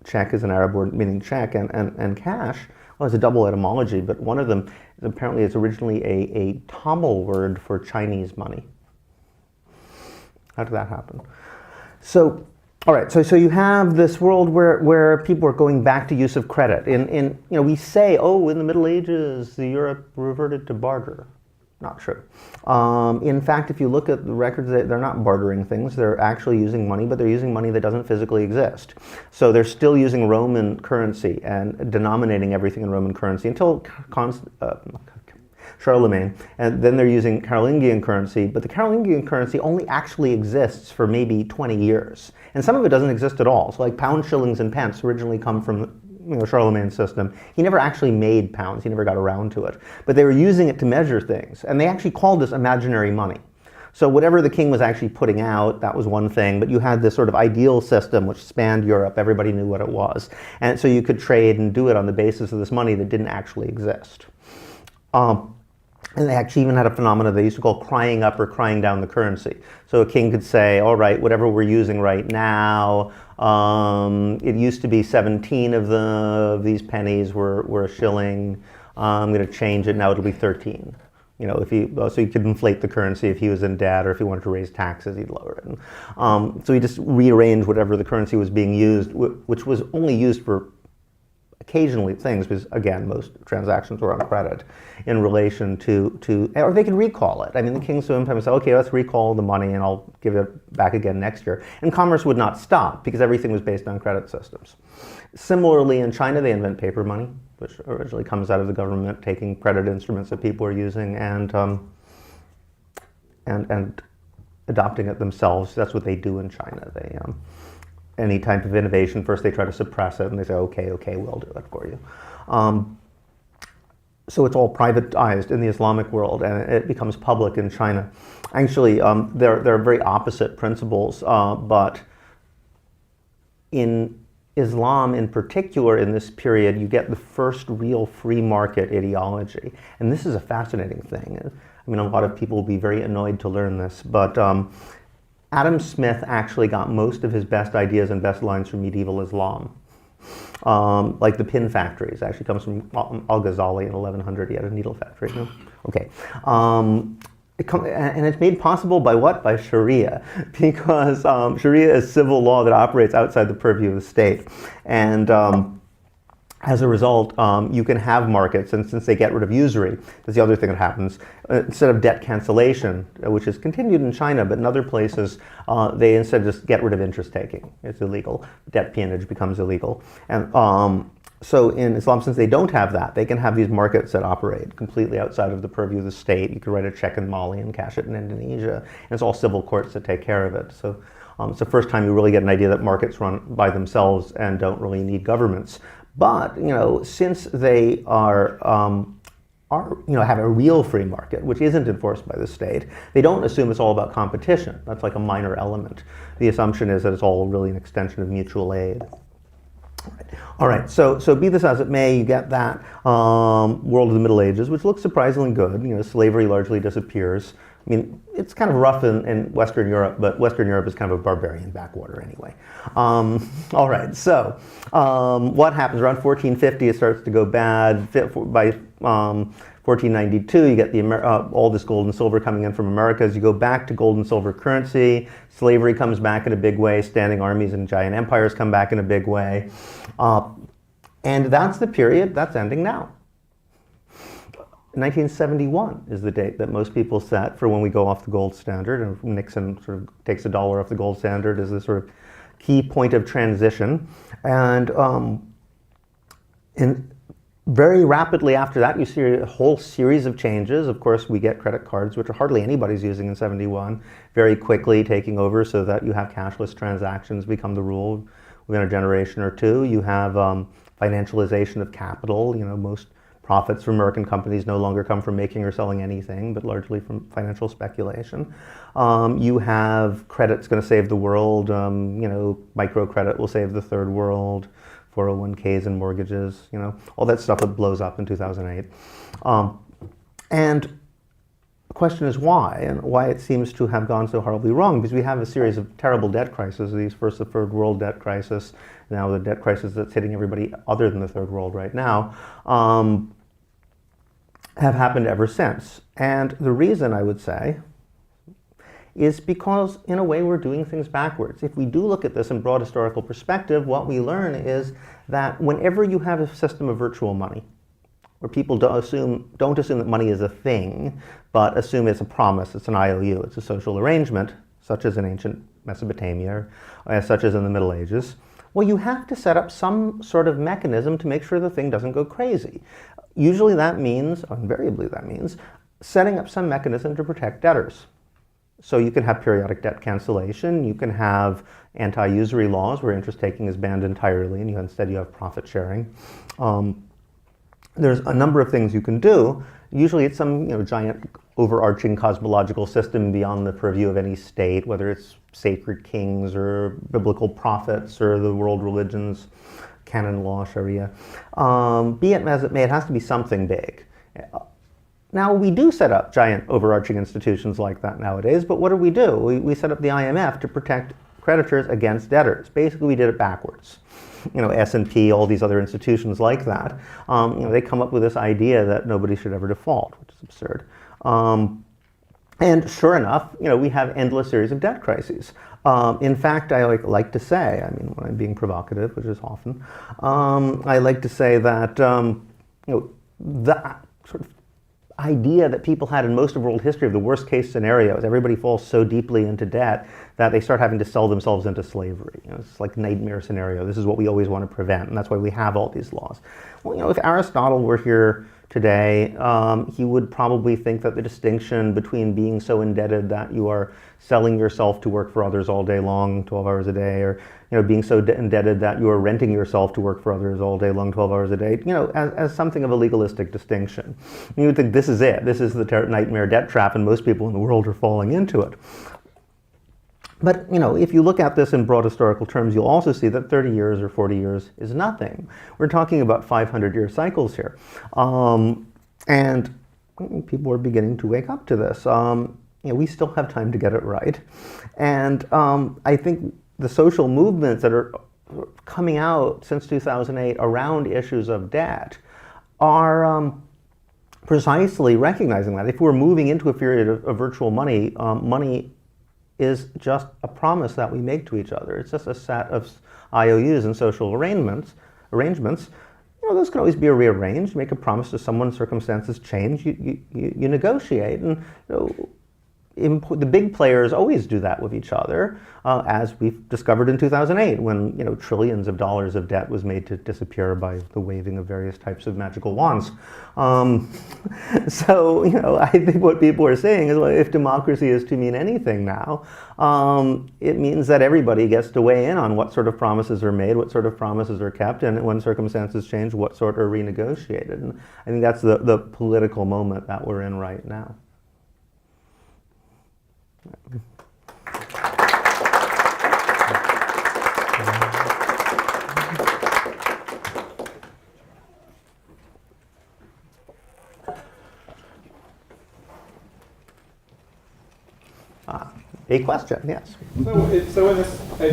check is an Arab word meaning check, and cash, well, it's a double etymology, but one of them is apparently it's originally a Tamil word for Chinese money. How did that happen? So, all right, so you have this world where people are going back to use of credit. We say, oh, in the Middle Ages, Europe reverted to barter. Not true. In fact, if you look at the records, they're not bartering things. They're actually using money, but they're using money that doesn't physically exist. So they're still using Roman currency and denominating everything in Roman currency until Charlemagne, and then they're using Carolingian currency, but the Carolingian currency only actually exists for maybe 20 years. And some of it doesn't exist at all. So like pounds, shillings, and pence originally come from Charlemagne's system. He never actually made pounds. He never got around to it. But they were using it to measure things. And they actually called this imaginary money. So whatever the king was actually putting out, that was one thing. But you had this sort of ideal system which spanned Europe. Everybody knew what it was. And so you could trade and do it on the basis of this money that didn't actually exist. And they actually even had a phenomenon they used to call crying up or crying down the currency. So a king could say, all right, whatever we're using right now, it used to be 17 of these pennies were a shilling. I'm going to change it, now it'll be 13. So he could inflate the currency if he was in debt, or if he wanted to raise taxes, he'd lower it. So he just rearranged whatever the currency was being used, which was only used for occasionally things, because again, most transactions were on credit in relation to, or they could recall it. I mean, the king sometimes said, okay, let's recall the money and I'll give it back again next year. And commerce would not stop because everything was based on credit systems. Similarly, in China, they invent paper money, which originally comes out of the government taking credit instruments that people are using and adopting it themselves. That's what they do in China. They any type of innovation, first they try to suppress it, and they say, okay, we'll do it for you. So it's all privatized in the Islamic world, and it becomes public in China. Actually, there are very opposite principles, but in Islam in particular, in this period, you get the first real free market ideology. And this is a fascinating thing. I mean, a lot of people will be very annoyed to learn this, but Adam Smith actually got most of his best ideas and best lines from medieval Islam. Like the pin factories actually comes from Al-Ghazali in 1100. He had a needle factory. No? Okay. And it's made possible by what? By Sharia, because Sharia is civil law that operates outside the purview of the state. And as a result, you can have markets, and since they get rid of usury, that's the other thing that happens. Instead of debt cancellation, which is continued in China, but in other places, they instead just get rid of interest taking. It's illegal. Debt peonage becomes illegal. And so in Islam, since they don't have that, they can have these markets that operate completely outside of the purview of the state. You could write a check in Mali and cash it in Indonesia, and it's all civil courts that take care of it. So it's the first time you really get an idea that markets run by themselves and don't really need governments. But since they are have a real free market, which isn't enforced by the state, they don't assume it's all about competition. That's like a minor element. The assumption is that it's all really an extension of mutual aid. All right, so be this as it may, you get that world of the Middle Ages, which looks surprisingly good. You know, slavery largely disappears. I mean, it's kind of rough in Western Europe, but Western Europe is kind of a barbarian backwater anyway. All right, so what happens? Around 1450, it starts to go bad. By 1492, you get all this gold and silver coming in from Americas. You go back to gold and silver currency. Slavery comes back in a big way. Standing armies and giant empires come back in a big way. And that's the period that's ending now. 1971 is the date that most people set for when we go off the gold standard, and Nixon sort of takes $1 off the gold standard as the sort of key point of transition. And very rapidly after that, you see a whole series of changes. Of course, we get credit cards, which are hardly anybody's using in 71, very quickly taking over so that you have cashless transactions become the rule within a generation or two. You have financialization of capital. You know, most profits from American companies no longer come from making or selling anything, but largely from financial speculation. You have credit's going to save the world. You know, microcredit will save the third world. 401ks and mortgages, you know, all that stuff that blows up in 2008. And the question is why, and why it seems to have gone so horribly wrong, because we have a series of terrible debt crises. These first the third world debt crisis, now the debt crisis that's hitting everybody other than the third world right now, have happened ever since. And the reason, I would say, is because, in a way, we're doing things backwards. If we do look at this in broad historical perspective, what we learn is that whenever you have a system of virtual money, where people don't assume that money is a thing, but assume it's a promise, it's an IOU, it's a social arrangement, such as in ancient Mesopotamia, or such as in the Middle Ages, well, you have to set up some sort of mechanism to make sure the thing doesn't go crazy. Usually that means, or invariably that means, setting up some mechanism to protect debtors. So you can have periodic debt cancellation, you can have anti-usury laws where interest taking is banned entirely and instead you have profit sharing. There's a number of things you can do. Usually it's some giant overarching cosmological system beyond the purview of any state, whether it's sacred kings or biblical prophets or the world religions, canon law, Sharia. Be it as it may, it has to be something big. Now, we do set up giant overarching institutions like that nowadays, but what do? We set up the IMF to protect creditors against debtors. Basically, we did it backwards. S&P, all these other institutions like that, they come up with this idea that nobody should ever default, which is absurd. And sure enough, we have endless series of debt crises. In fact, I like to say, when I'm being provocative, which is often, I like to say that the sort of idea that people had in most of world history of the worst case scenarios, everybody falls so deeply into debt that they start having to sell themselves into slavery. It's like nightmare scenario. This is what we always want to prevent, and that's why we have all these laws. Well, if Aristotle were here today, he would probably think that the distinction between being so indebted that you are selling yourself to work for others all day long, 12 hours a day, or being so indebted that you are renting yourself to work for others all day long, 12 hours a day, as something of a legalistic distinction. You would think this is it. This is the nightmare debt trap, and most people in the world are falling into it. But, if you look at this in broad historical terms, you'll also see that 30 years or 40 years is nothing. We're talking about 500-year cycles here. And people are beginning to wake up to this. We still have time to get it right. And I think the social movements that are coming out since 2008 around issues of debt are precisely recognizing that. If we're moving into a period of virtual money, money is just a promise that we make to each other. It's just a set of IOUs and social arrangements. Those can always be rearranged. You make a promise to someone, circumstances change, you negotiate. And the big players always do that with each other, as we've discovered in 2008, when trillions of dollars of debt was made to disappear by the waving of various types of magical wands. So I think what people are saying is, well, if democracy is to mean anything now, it means that everybody gets to weigh in on what sort of promises are made, what sort of promises are kept, and when circumstances change, what sort are renegotiated. And I think that's the political moment that we're in right now. A question, yes. So in this, I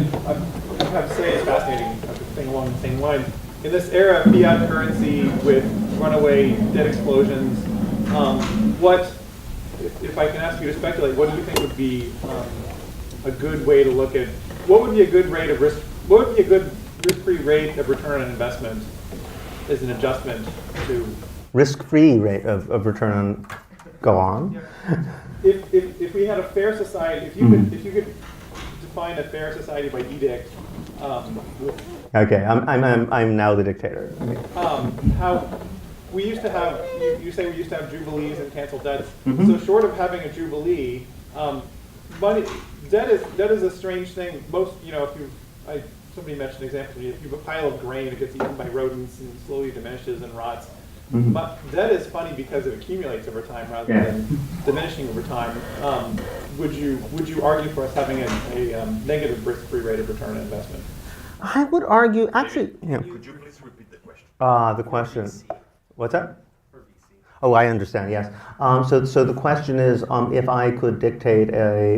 have to say it's fascinating, thing along the same line. In this era of fiat currency with runaway debt explosions, what, if I can ask you to speculate, what do you think would be a good way to look at, what would be a good rate of risk, what would be a good risk-free rate of return on investment as an adjustment to? Risk-free rate of return on, go on. If we had a fair society, if you could define a fair society by edict, Okay, I'm now the dictator. Okay. how we used to have, you say we used to have jubilees and canceled debts. So short of having a jubilee, money, debt is a strange thing. Most, if somebody mentioned an example to me, if you have a pile of grain, it gets eaten by rodents and slowly diminishes and rots. But debt is funny because it accumulates over time rather than diminishing over time. Would you argue for us having a negative risk-free rate of return on investment? I would argue, actually, Could you please repeat the question? the question, what's that? Oh, I understand, yes. So the question is, if I could dictate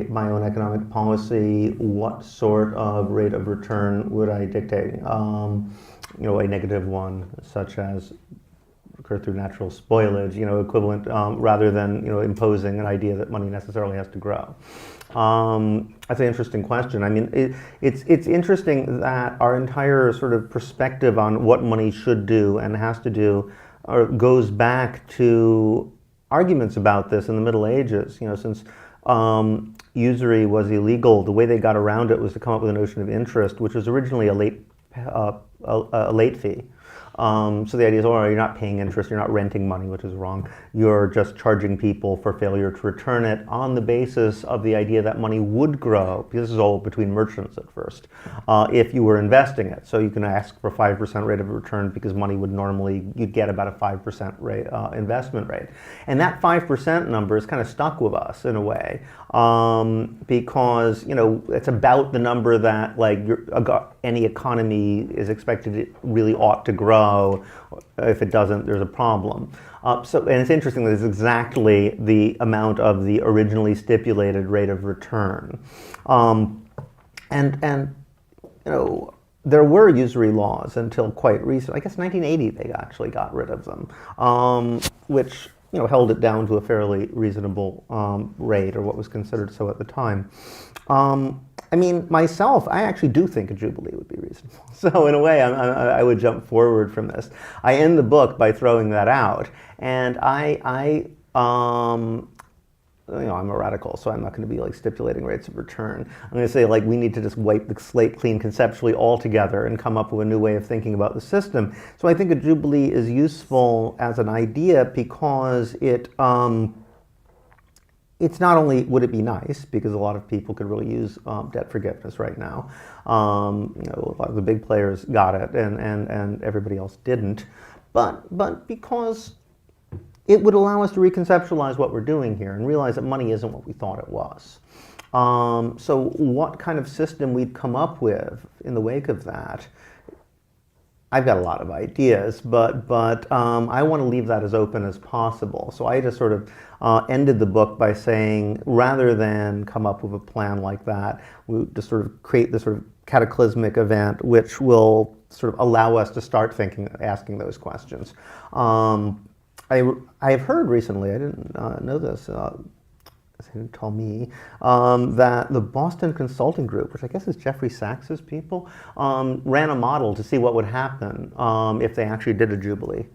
my own economic policy, what sort of rate of return would I dictate? A negative one, such as occur through natural spoilage, equivalent, rather than, imposing an idea that money necessarily has to grow. That's an interesting question. I mean, it's interesting that our entire sort of perspective on what money should do and has to do goes back to arguments about this in the Middle Ages. Since usury was illegal, the way they got around it was to come up with a notion of interest, which was originally a late fee. So the idea is, you're not paying interest, you're not renting money, which is wrong. You're just charging people for failure to return it on the basis of the idea that money would grow, because this is all between merchants at first, if you were investing it. So you can ask for 5% rate of return because money would normally, you'd get about a 5% rate, investment rate. And that 5% number is kind of stuck with us in a way, because, it's about the number that any economy is expected to really ought to grow. If it doesn't, there's a problem. And it's interesting that it's exactly the amount of the originally stipulated rate of return. There were usury laws until quite recent. I guess 1980 they actually got rid of them, which held it down to a fairly reasonable rate, or what was considered so at the time. Myself, I actually do think a jubilee would be reasonable. So in a way, I would jump forward from this. I end the book by throwing that out, and I'm a radical, so I'm not going to be stipulating rates of return. I'm going to say we need to just wipe the slate clean conceptually altogether and come up with a new way of thinking about the system. So I think a jubilee is useful as an idea because it's not only would it be nice, because a lot of people could really use debt forgiveness right now. A lot of the big players got it, and everybody else didn't. But because it would allow us to reconceptualize what we're doing here and realize that money isn't what we thought it was. So what kind of system we'd come up with in the wake of that, I've got a lot of ideas, but I want to leave that as open as possible. So I just sort of ended the book by saying, rather than come up with a plan like that, we just sort of create this sort of cataclysmic event which will sort of allow us to start asking those questions. I have heard recently, I didn't know this, he didn't tell me, that the Boston Consulting Group, which I guess is Jeffrey Sachs's people, ran a model to see what would happen if they actually did a jubilee.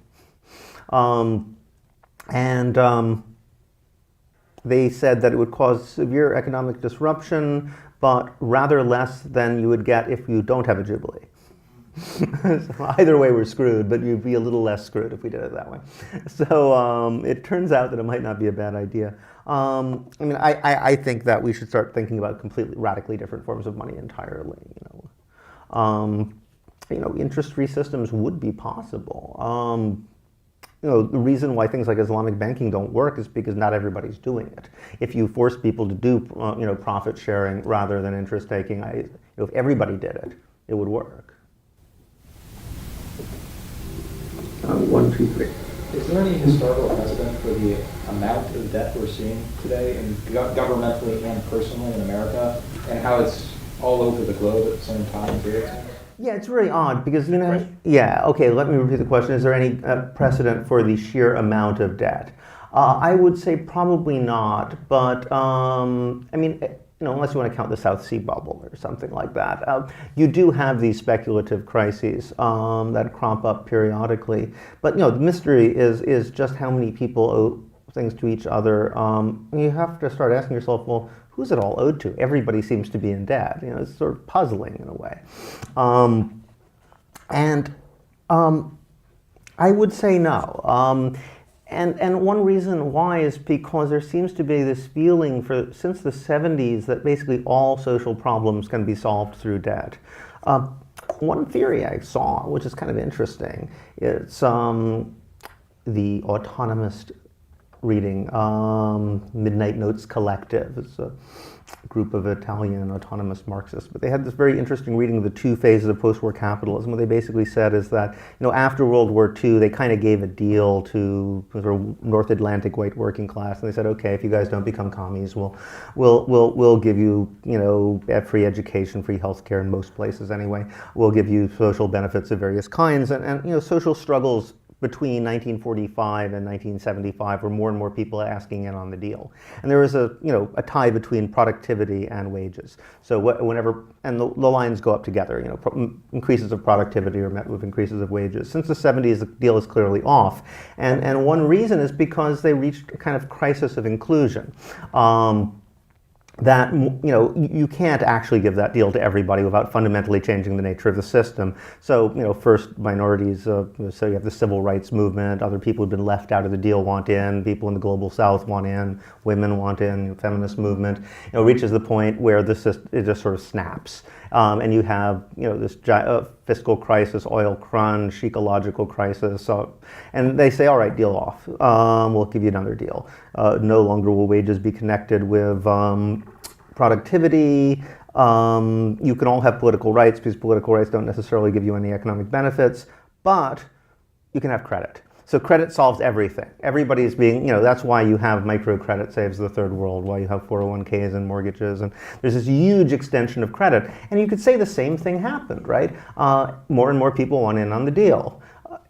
They said that it would cause severe economic disruption, but rather less than you would get if you don't have a jubilee. So either way we're screwed, but you'd be a little less screwed if we did it that way. So it turns out that it might not be a bad idea. I think that we should start thinking about completely radically different forms of money entirely. Interest-free systems would be possible. The reason why things like Islamic banking don't work is because not everybody's doing it. If you force people to do profit sharing rather than interest taking, if everybody did it, it would work. 1, 2, 3. Is there any historical precedent for the amount of debt we're seeing today, and governmentally and personally in America, and how it's all over the globe at the same time? Yeah, it's really odd because, yeah, okay, let me repeat the question. Is there any precedent for the sheer amount of debt? I would say probably not, but I mean, unless you want to count the South Sea bubble or something like that. You do have these speculative crises that crop up periodically. But the mystery is just how many people owe things to each other. You have to start asking yourself, well, who's it all owed to? Everybody seems to be in debt. It's sort of puzzling in a way. I would say no. And one reason why is because there seems to be this feeling since the 70s that basically all social problems can be solved through debt. One theory I saw, which is kind of interesting, it's the autonomist reading, Midnight Notes Collective. It's a group of Italian autonomous Marxists, but they had this very interesting reading of the two phases of post-war capitalism. What they basically said is that, after World War II, they kind of gave a deal to sort of North Atlantic white working class, and they said, okay, if you guys don't become commies, we'll give you, free education, free health care in most places anyway. We'll give you social benefits of various kinds, and social struggles between 1945 and 1975 were more and more people asking in on the deal. And there was a tie between productivity and wages. So the lines go up together, increases of productivity are met with increases of wages. Since the 70s, the deal is clearly off. And one reason is because they reached a kind of crisis of inclusion. That you can't actually give that deal to everybody without fundamentally changing the nature of the system. So first minorities, so you have the civil rights movement, other people who've been left out of the deal want in, people in the global south want in, women want in, feminist movement, reaches the point where it just sort of snaps. And you have this fiscal crisis, oil crunch, ecological crisis, and they say, all right, deal off. We'll give you another deal. No longer will wages be connected with productivity. You can all have political rights because political rights don't necessarily give you any economic benefits, but you can have credit. So credit solves everything. Everybody's being, that's why you have microcredit saves the third world, why you have 401ks and mortgages, and there's this huge extension of credit. And you could say the same thing happened, right? More and more people want in on the deal.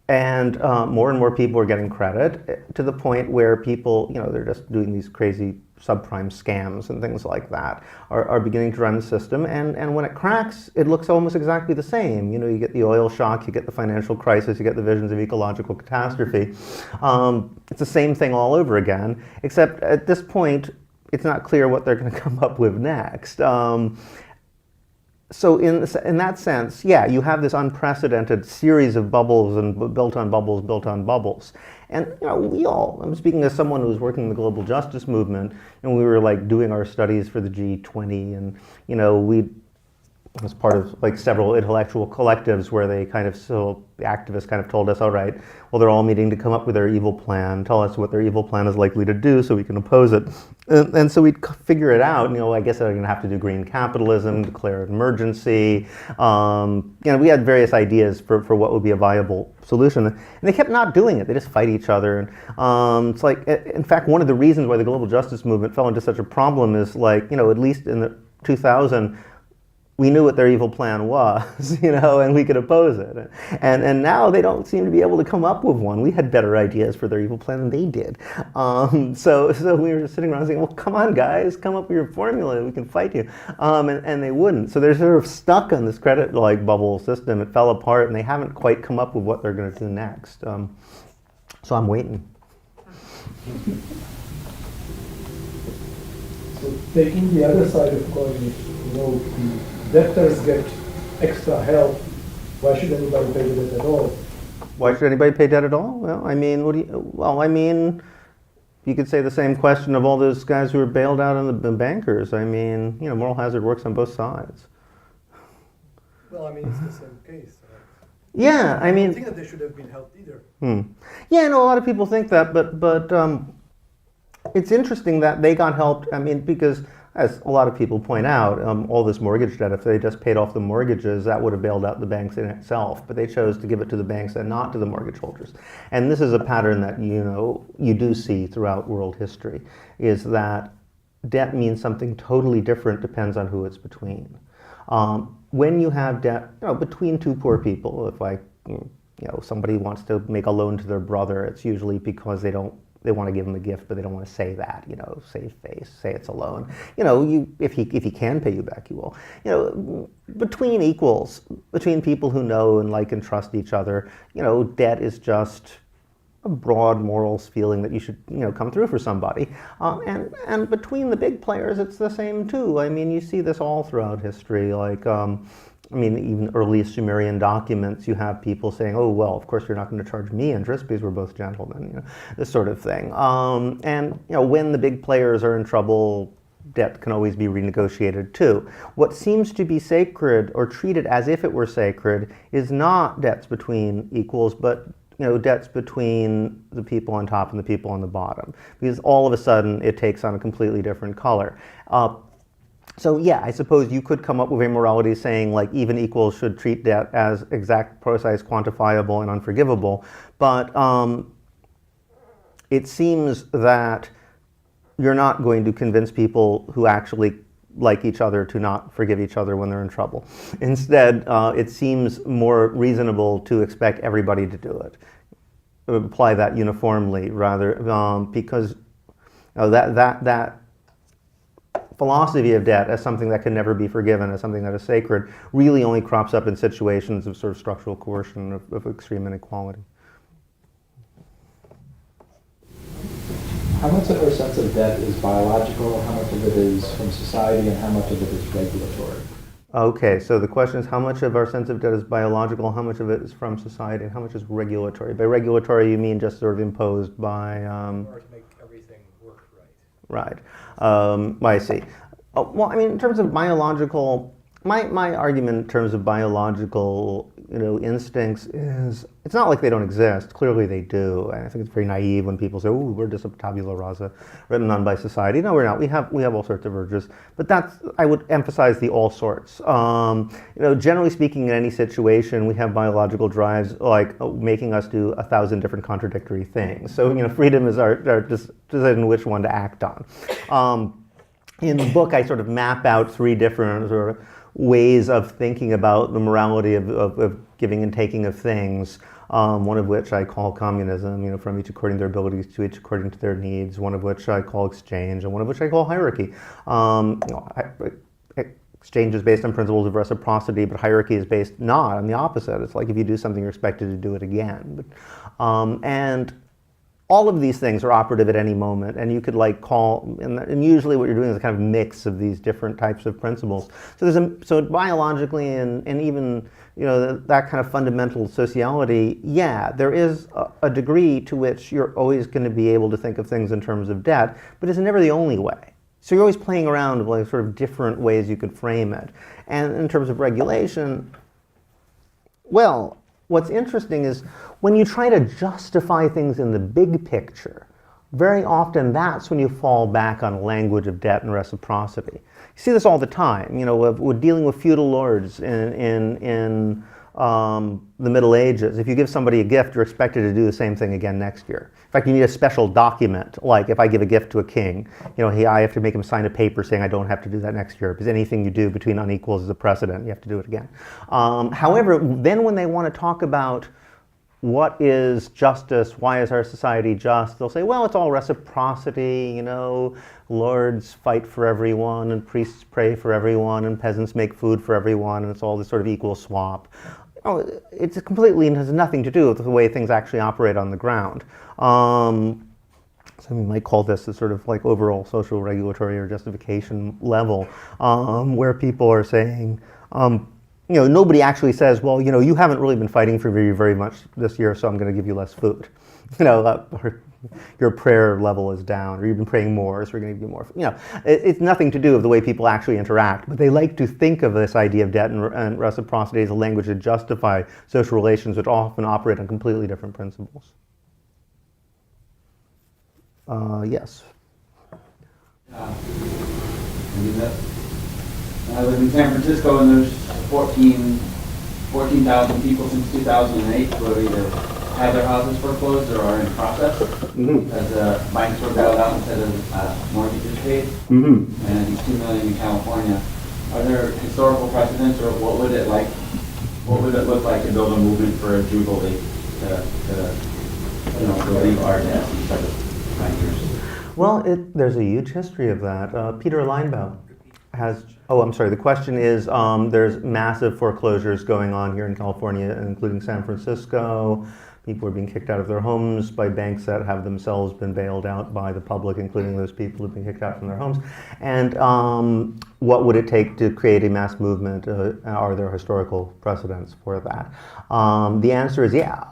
And more and more people are getting credit to the point where people, they're just doing these crazy subprime scams and things like that are beginning to run the system. And when it cracks, it looks almost exactly the same. You get the oil shock, you get the financial crisis, you get the visions of ecological catastrophe. It's the same thing all over again, except at this point, it's not clear what they're going to come up with next. So in that sense, yeah, you have this unprecedented series of bubbles and built on bubbles. And I'm speaking as someone who was working in the global justice movement, and we were doing our studies for the G20, and we was part of several intellectual collectives where they the activists kind of told us, all right, well, they're all meeting to come up with their evil plan, tell us what their evil plan is likely to do so we can oppose it. And so we'd figure it out, I guess they're going to have to do green capitalism, declare an emergency. We had various ideas for what would be a viable solution. And they kept not doing it. They just fight each other. And it's in fact, one of the reasons why the global justice movement fell into such a problem is at least in the 2000, we knew what their evil plan was, and we could oppose it. And now they don't seem to be able to come up with one. We had better ideas for their evil plan than they did. So we were just sitting around saying, well, come on, guys, come up with your formula. We can fight you. And they wouldn't. So they're sort of stuck on this credit bubble system. It fell apart, and they haven't quite come up with what they're going to do next. So I'm waiting. So taking the other side of coin, the debtors get extra help. Why should anybody pay the debt at all? Why should anybody pay debt at all? Well, you could say the same question of all those guys who were bailed out on the bankers. Moral hazard works on both sides. Well, it's the same case. Yeah, I don't think that they should have been helped either. Yeah, a lot of people think that, but it's interesting that they got helped. Because as a lot of people point out, all this mortgage debt, if they just paid off the mortgages, that would have bailed out the banks in itself. But they chose to give it to the banks and not to the mortgage holders. And this is a pattern that you do see throughout world history, is that debt means something totally different, depends on who it's between. When you have debt, between two poor people, if somebody wants to make a loan to their brother, it's usually because they want to give him a gift, but they don't want to say that, save face, say it's a loan. If he can pay you back, he will. Between equals, between people who know and like and trust each other, debt is just a broad morals feeling that you should, come through for somebody. And between the big players, it's the same too. I mean, you see this all throughout history, like, even early Sumerian documents, you have people saying, oh, well, of course you're not going to charge me interest because we're both gentlemen, this sort of thing. When the big players are in trouble, debt can always be renegotiated too. What seems to be sacred or treated as if it were sacred is not debts between equals, but debts between the people on top and the people on the bottom, because all of a sudden it takes on a completely different color. So yeah, I suppose you could come up with a morality saying like even equals should treat debt as exact, precise, quantifiable, and unforgivable, but it seems that you're not going to convince people who actually like each other to not forgive each other when they're in trouble. Instead, it seems more reasonable to expect everybody to do it. Apply that uniformly, rather, because that philosophy of debt as something that can never be forgiven, as something that is sacred, really only crops up in situations of sort of structural coercion, of extreme inequality. How much of our sense of debt is biological, how much of it is from society, and how much of it is regulatory? Okay, so the question is how much of our sense of debt is biological, how much of it is from society, and how much is regulatory? By regulatory, you mean just sort of imposed by... Or to make everything work right. Right. I see. Well, I mean, in terms of biological... My argument in terms of biological, instincts is, it's not like they don't exist. Clearly they do. And I think it's very naive when people say, oh, we're just a tabula rasa written on by society. No, we're not. We have all sorts of urges. But I would emphasize the all sorts. Generally speaking, in any situation, we have biological drives like making us do 1,000 different contradictory things. So, freedom is our decision which one to act on. In the book, I sort of map out 3 different sort of ways of thinking about the morality of giving and taking of things, one of which I call communism, from each according to their abilities to each according to their needs, one of which I call exchange, and one of which I call hierarchy. Exchange is based on principles of reciprocity, but hierarchy is based not on the opposite. It's like if you do something, you're expected to do it again. And all of these things are operative at any moment, and you could and usually what you're doing is a kind of mix of these different types of principles. So biologically and even that kind of fundamental sociality, there is a degree to which you're always going to be able to think of things in terms of debt, but it's never the only way. So you're always playing around with sort of different ways you could frame it. And in terms of regulation, well, what's interesting is when you try to justify things in the big picture, very often that's when you fall back on a language of debt and reciprocity. You see this all the time, with dealing with feudal lords in the Middle Ages. If you give somebody a gift, you're expected to do the same thing again next year. In fact, you need a special document, like if I give a gift to a king, I have to make him sign a paper saying I don't have to do that next year, because anything you do between unequals is a precedent, you have to do it again. However, then when they want to talk about what is justice, why is our society just, they'll say, well, it's all reciprocity, lords fight for everyone, and priests pray for everyone, and peasants make food for everyone, and it's all this sort of equal swap. It's completely, and has nothing to do with the way things actually operate on the ground. So we might call this a sort of like overall social regulatory or justification level, where people are saying, nobody actually says, well, you haven't really been fighting for me very much this year, so I'm going to give you less food. Or your prayer level is down, or you've been praying more, so we're going to give you more. It's nothing to do with the way people actually interact, but they like to think of this idea of debt and reciprocity as a language to justify social relations, which often operate on completely different principles. Yes. believe it. I live in San Francisco, and there's 14,000 people since 2008 who have either had their houses foreclosed or are in process, as banks were bailed out instead of mortgages paid, and I think 2 million in California. Are there historical precedents, or what would it look like to build a movement for a jubilee to relieve our debts instead of bankers? Well, there's a huge history of that. Peter Linebaugh has, I'm sorry, the question is, there's massive foreclosures going on here in California, including San Francisco. People are being kicked out of their homes by banks that have themselves been bailed out by the public, including those people who've been kicked out from their homes. And what would it take to create a mass movement? Are there historical precedents for that? The answer is yeah.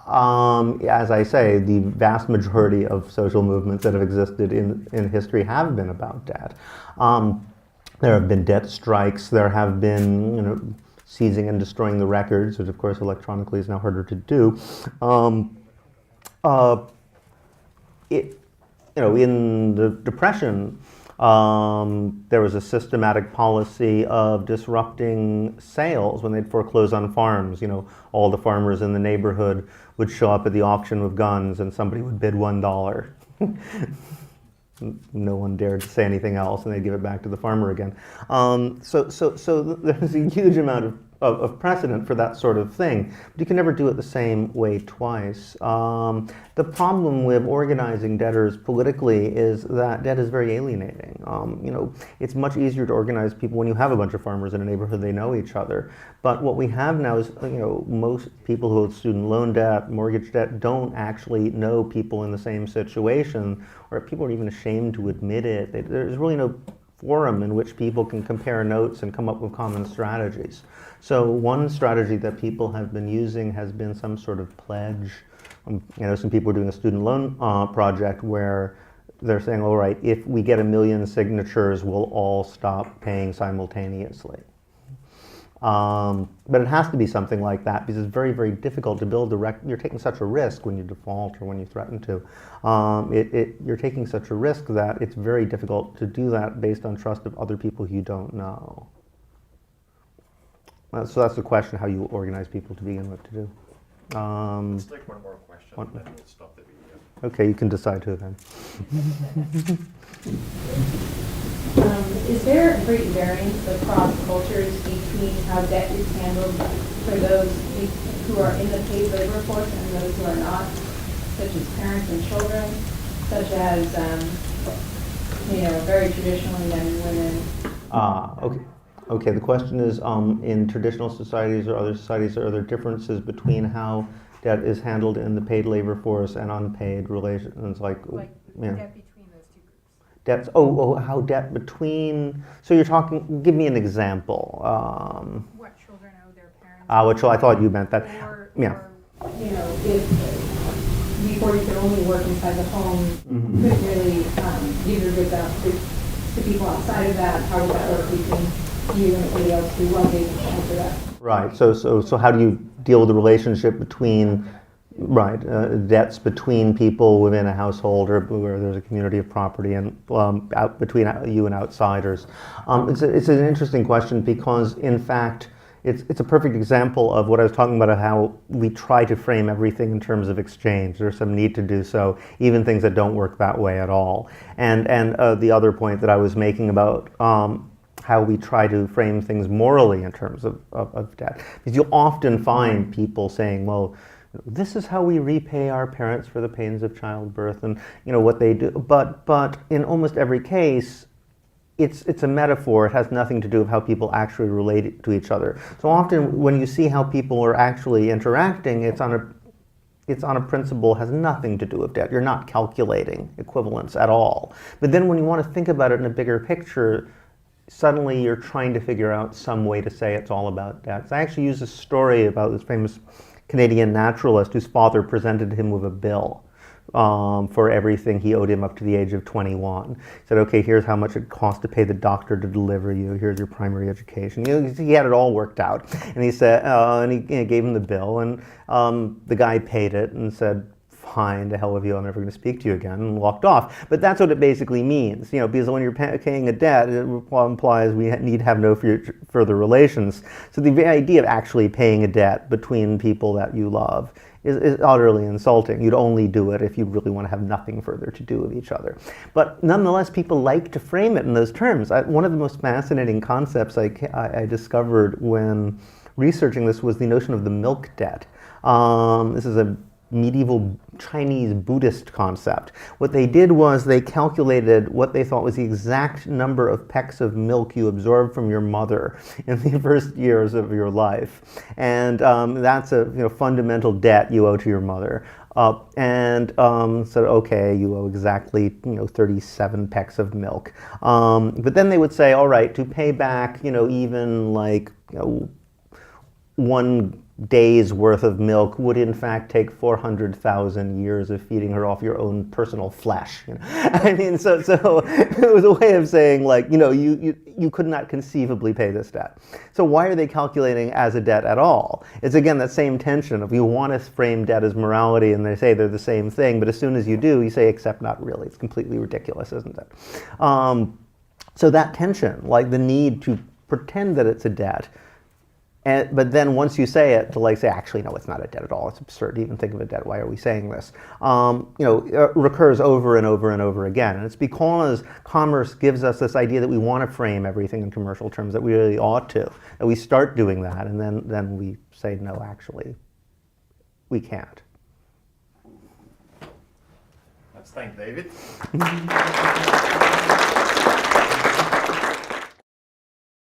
As I say, the vast majority of social movements that have existed in history have been about debt. There have been debt strikes. There have been, seizing and destroying the records, which of course electronically is now harder to do. In the Depression, there was a systematic policy of disrupting sales when they'd foreclose on farms. All the farmers in the neighborhood would show up at the auction with guns, and somebody would bid $1. No one dared to say anything else, and they'd give it back to the farmer again. So there's a huge amount of precedent for that sort of thing, but you can never do it the same way twice. The problem with organizing debtors politically is that debt is very alienating. It's much easier to organize people when you have a bunch of farmers in a neighborhood, they know each other. But what we have now is, most people who have student loan debt, mortgage debt, don't actually know people in the same situation, or people are even ashamed to admit it. There's really no forum in which people can compare notes and come up with common strategies. So one strategy that people have been using has been some sort of pledge. Some people are doing a student loan project where they're saying, all right, if we get 1 million signatures, we'll all stop paying simultaneously. But it has to be something like that, because it's very, very difficult to build you're taking such a risk when you default or when you threaten to. You're taking such a risk that it's very difficult to do that based on trust of other people you don't know. So that's the question, how you organize people to begin with to do. Let's take one more question, and then we'll stop the video. Okay, you can decide who then. Is there a great variance across cultures between how debt is handled for those who are in the paid labor force and those who are not, such as parents and children, such as, very traditionally men and women? Okay, the question is, in traditional societies or other societies, are there differences between how debt is handled in the paid labor force and unpaid relations? Like debt between those two groups. Debts, how debt between, so you're talking, give me an example. What children owe their parents. I thought you meant that. Or, if before you could only work inside the home, couldn't really give your goods out to people outside of that. How would that work between you and anybody else who wasn't able to answer that? Right. So how do you deal with the relationship between debts between people within a household or where there's a community of property and between you and outsiders? It's an interesting question because, in fact, it's a perfect example of what I was talking about, how we try to frame everything in terms of exchange. There's some need to do so, even things that don't work that way at all. And the other point that I was making about how we try to frame things morally in terms of debt. Because you'll often find people saying, well, this is how we repay our parents for the pains of childbirth and what they do. But in almost every case, it's a metaphor. It has nothing to do with how people actually relate to each other. So often when you see how people are actually interacting, it's on a principle, has nothing to do with debt. You're not calculating equivalence at all. But then when you want to think about it in a bigger picture, suddenly you're trying to figure out some way to say it's all about debt. So I actually use a story about this famous Canadian naturalist whose father presented him with a bill for everything he owed him up to the age of 21. He said, okay, here's how much it cost to pay the doctor to deliver you. Here's your primary education. He had it all worked out. And he said, and he gave him the bill, and the guy paid it and said, fine, to hell with you, I'm never going to speak to you again, and walked off. But that's what it basically means, because when you're paying a debt, it implies we need to have no further relations. So the idea of actually paying a debt between people that you love is utterly insulting. You'd only do it if you really want to have nothing further to do with each other. But nonetheless, people like to frame it in those terms. One of the most fascinating concepts I discovered when researching this was the notion of the milk debt. This is a medieval Chinese Buddhist concept. What they did was they calculated what they thought was the exact number of pecks of milk you absorbed from your mother in the first years of your life. And that's a fundamental debt you owe to your mother. Said, okay, you owe exactly 37 pecks of milk. But then they would say, all right, to pay back even like 1 day's worth of milk would in fact take 400,000 years of feeding her off your own personal flesh. I mean, so it was a way of saying, like, you could not conceivably pay this debt. So why are they calculating as a debt at all? It's again that same tension of you want to frame debt as morality, and they say they're the same thing, but as soon as you do, you say, except not really. It's completely ridiculous, isn't it? So that tension, like the need to pretend that it's a debt, but then once you say it, to say, actually, no, it's not a debt at all. It's absurd to even think of a debt. Why are we saying this? Recurs over and over and over again. And it's because commerce gives us this idea that we want to frame everything in commercial terms, that we really ought to. That we start doing that, and then we say, no, actually, we can't. Let's thank David.